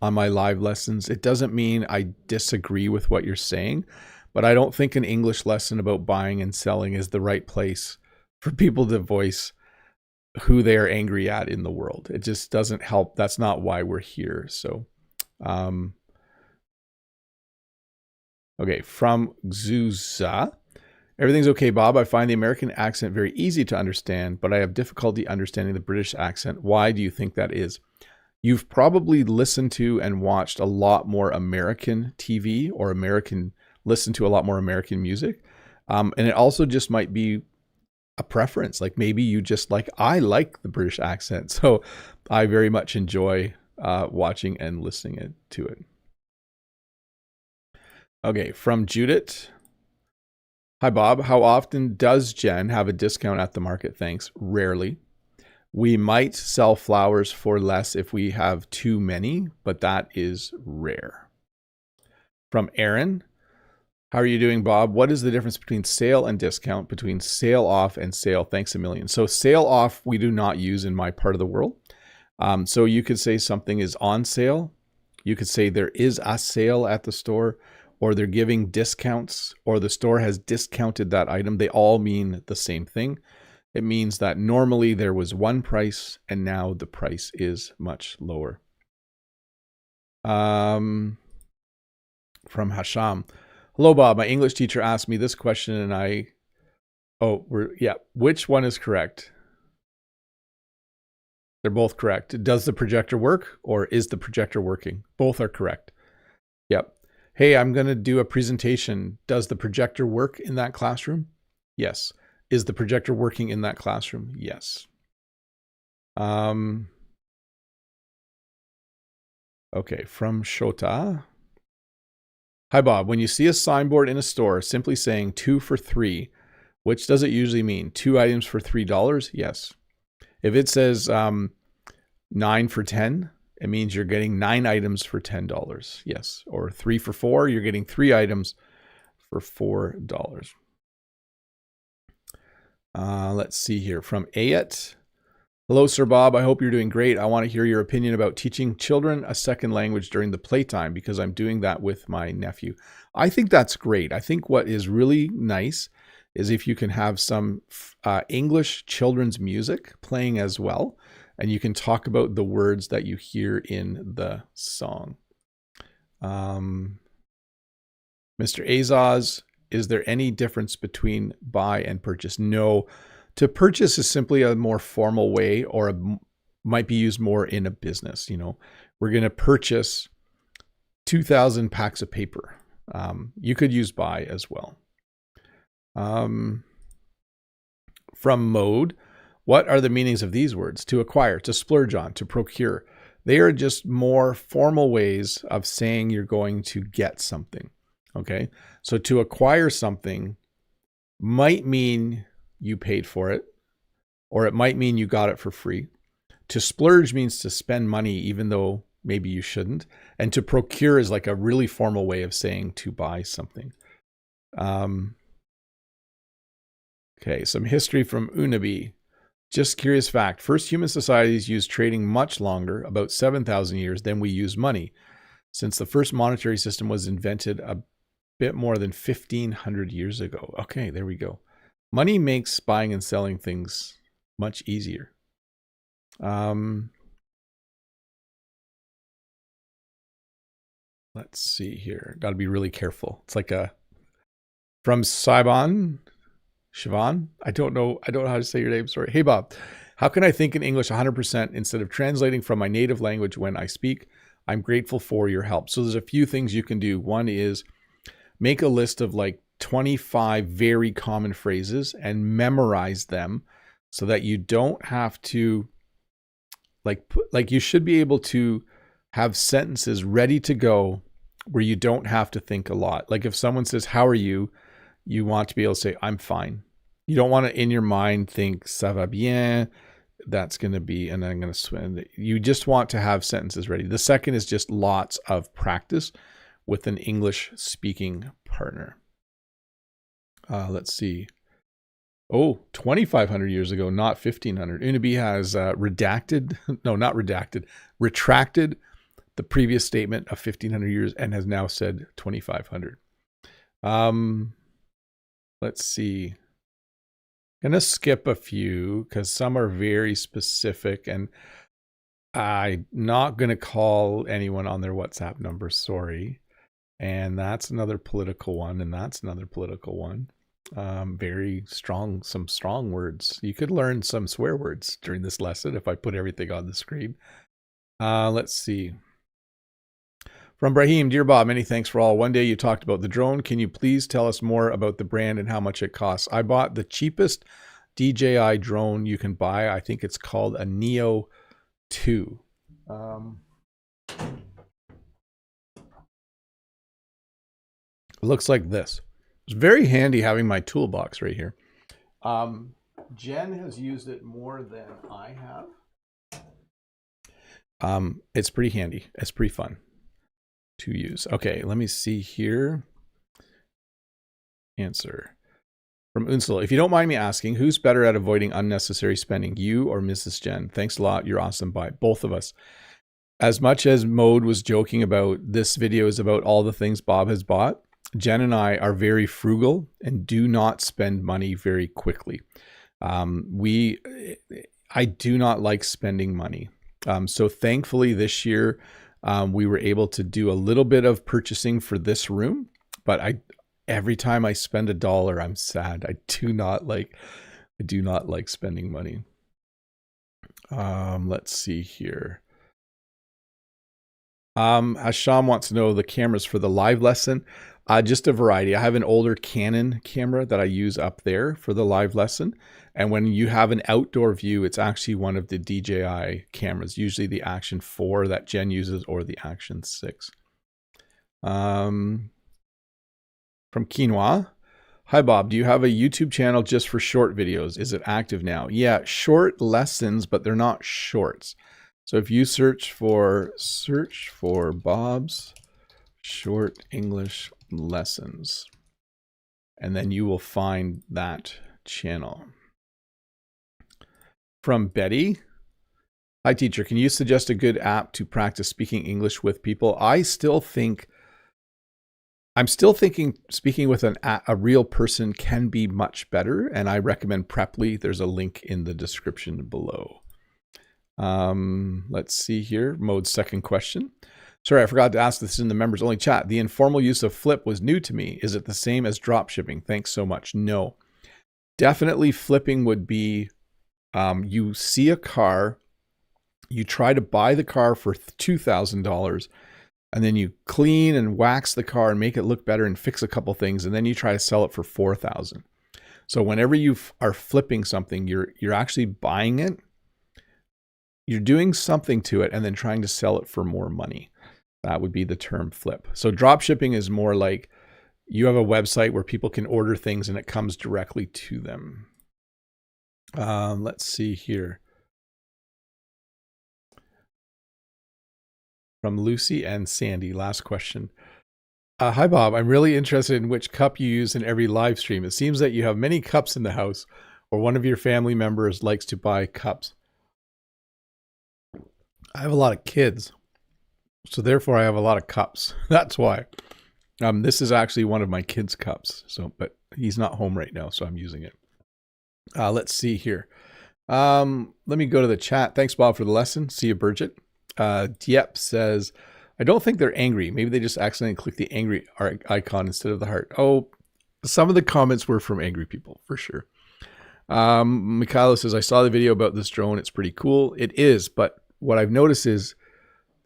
on my live lessons. It doesn't mean I disagree with what you're saying, but I don't think an English lesson about buying and selling is the right place for people to voice who they are angry at in the world. It just doesn't help. That's not why we're here. So, okay, from Xuza. Everything's okay, Bob. I find the American accent very easy to understand, but I have difficulty understanding the British accent. Why do you think that is? You've probably listened to and watched a lot more American TV or listened to a lot more American music. And it also just might be a preference. Like maybe you just I like the British accent. So I very much enjoy watching and listening to it. Okay, from Judith. Hi, Bob. How often does Jen have a discount at the market? Thanks. Rarely. We might sell flowers for less if we have too many, but that is rare. From Aaron. How are you doing, Bob? What is the difference between sale and discount, between sale off and sale? Thanks a million. So sale off, we do not use in my part of the world. So you could say something is on sale. You could say there is a sale at the store, or they're giving discounts, or the store has discounted that item. They all mean the same thing. It means that normally there was one price and now the price is much lower. From Hasham. Hello, Bob. My English teacher asked me this question and which one is correct? They're both correct. Does the projector work or is the projector working? Both are correct. Yep. Hey, I'm going to do a presentation. Does the projector work in that classroom? Yes. Is the projector working in that classroom? Yes. Okay, from Shota. Hi, Bob. When you see a signboard in a store simply saying 2 for 3, which does it usually mean? 2 items for $3? Yes. If it says 9 for 10, it means you're getting 9 items for $10. Yes. Or 3 for 4, you're getting 3 items for $4. Let's see here from Ayet. Hello, Sir Bob. I hope you're doing great. I want to hear your opinion about teaching children a second language during the playtime because I'm doing that with my nephew. I think that's great. I think what is really nice is if you can have some English children's music playing as well, and you can talk about the words that you hear in the song. Mr. Azaz, is there any difference between buy and purchase? No. To purchase is simply a more formal way, or might be used more in a business. You know, we're going to purchase 2,000 packs of paper. You could use buy as well. From Mode, what are the meanings of these words? To acquire, to splurge on, to procure. They are just more formal ways of saying you're going to get something. Okay, so to acquire something might mean you paid for it, or it might mean you got it for free. To splurge means to spend money even though maybe you shouldn't. And to procure is like a really formal way of saying to buy something. Okay, some history from Unabi. Just curious fact, first human societies used trading much longer, about 7,000 years, than we use money, since the first monetary system was invented a bit more than 1,500 years ago. Okay, there we go. Money makes buying and selling things much easier. Let's see here. Got to be really careful. It's like from Sivan. I don't know how to say your name. Sorry. Hey, Bob. How can I think in English 100% instead of translating from my native language when I speak? I'm grateful for your help. So there's a few things you can do. One is make a list of like 25 very common phrases and memorize them so that you don't have to you should be able to have sentences ready to go where you don't have to think a lot. Like if someone says, how are you? You want to be able to say, I'm fine. You don't want to in your mind think ça va bien. That's going to be, and I'm going to swim. You just want to have sentences ready. The second is just lots of practice with an English speaking partner. Let's see. Oh, 2,500 years ago, not 1,500. Unabi has retracted the previous statement of 1,500 years and has now said 2,500. Let's see. Gonna skip a few because some are very specific, and I'm not gonna call anyone on their WhatsApp number. Sorry. And that's another political one, and that's another political one. Very strong, some strong words. You could learn some swear words during this lesson if I put everything on the screen. Let's see. From Brahim, dear Bob, many thanks for all. One day you talked about the drone. Can you please tell us more about the brand and how much it costs? I bought the cheapest DJI drone you can buy. I think it's called a Neo 2. It looks like this. It's very handy having my toolbox right here. Jen has used it more than I have. It's pretty handy. It's pretty fun to use. Okay, let me see here. Answer from Unsel. If you don't mind me asking, who's better at avoiding unnecessary spending, you or Mrs. Jen? Thanks a lot. You're awesome. Bye. Both of us. As much as Mode was joking about this video is about all the things Bob has bought, Jen and I are very frugal and do not spend money very quickly. I do not like spending money. So thankfully this year, we were able to do a little bit of purchasing for this room, but every time I spend $1, I'm sad. I do not like spending money. Let's see here. Hasham wants to know the cameras for the live lesson. Just a variety. I have an older Canon camera that I use up there for the live lesson. And when you have an outdoor view, it's actually one of the DJI cameras, usually the Action 4 that Jen uses or the Action 6. From Quinoa. Hi, Bob. Do you have a YouTube channel just for short videos? Is it active now? Yeah, short lessons, but they're not shorts. So if you search for Bob's Short English Lessons, and then you will find that channel. From Betty. Hi, teacher. Can you suggest a good app to practice speaking English with people? I'm still thinking speaking with a real person can be much better, and I recommend Preply. There's a link in the description below. Let's see here. Mode's second question. Sorry, I forgot to ask this in the members only chat. The informal use of flip was new to me. Is it the same as drop shipping? Thanks so much. No. Definitely flipping would be, you see a car, you try to buy the car for $2,000, and then you clean and wax the car and make it look better and fix a couple things, and then you try to sell it for $4,000. So whenever you are flipping something, you're actually buying it, you're doing something to it, and then trying to sell it for more money. That would be the term flip. So drop shipping is more like you have a website where people can order things and it comes directly to them. Let's see here. From Lucy and Sandy, last question. Hi, Bob. I'm really interested in which cup you use in every live stream. It seems that you have many cups in the house, or one of your family members likes to buy cups. I have a lot of kids, so therefore I have a lot of cups. That's why. This is actually one of my kids' cups. But he's not home right now, so I'm using it. Let's see here. Let me go to the chat. Thanks, Bob, for the lesson. See you, Bridget. Dieppe says, I don't think they're angry. Maybe they just accidentally clicked the angry icon instead of the heart. Oh, some of the comments were from angry people, for sure. Mikhailo says, I saw the video about this drone. It's pretty cool. It is, but what I've noticed is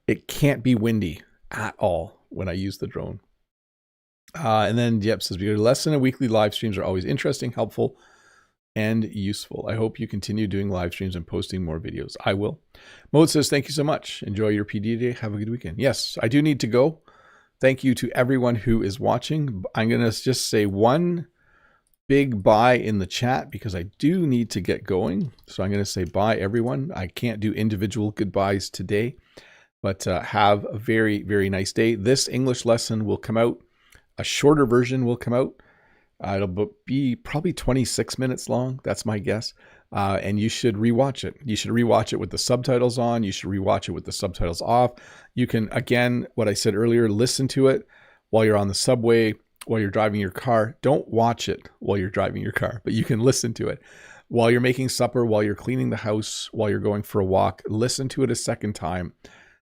it can't be windy at all when I use the drone. And then Dieppe says, your lesson and weekly live streams are always interesting, helpful, and useful. I hope you continue doing live streams and posting more videos. I will. Mode says, thank you so much. Enjoy your PD day. Have a good weekend. Yes, I do need to go. Thank you to everyone who is watching. I'm going to just say one big bye in the chat because I do need to get going. So I'm going to say bye, everyone. I can't do individual goodbyes today, but have a very, very nice day. This English lesson will come out. A shorter version will come out. It'll be probably 26 minutes long. That's my guess. And you should rewatch it. You should rewatch it with the subtitles on. You should rewatch it with the subtitles off. You can, again, what I said earlier, listen to it while you're on the subway, while you're driving your car. Don't watch it while you're driving your car, but you can listen to it. while you're making supper, while you're cleaning the house, while you're going for a walk. Listen to it a second time.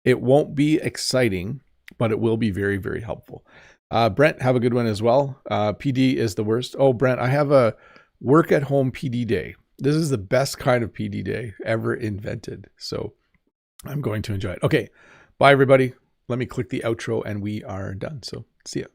It won't be exciting, but it will be very, very helpful. Brent, have a good one as well. PD is the worst. Oh, Brent, I have a work at home PD day. This is the best kind of PD day ever invented. So I'm going to enjoy it. Okay. Bye, everybody. Let me click the outro and we are done. So see ya.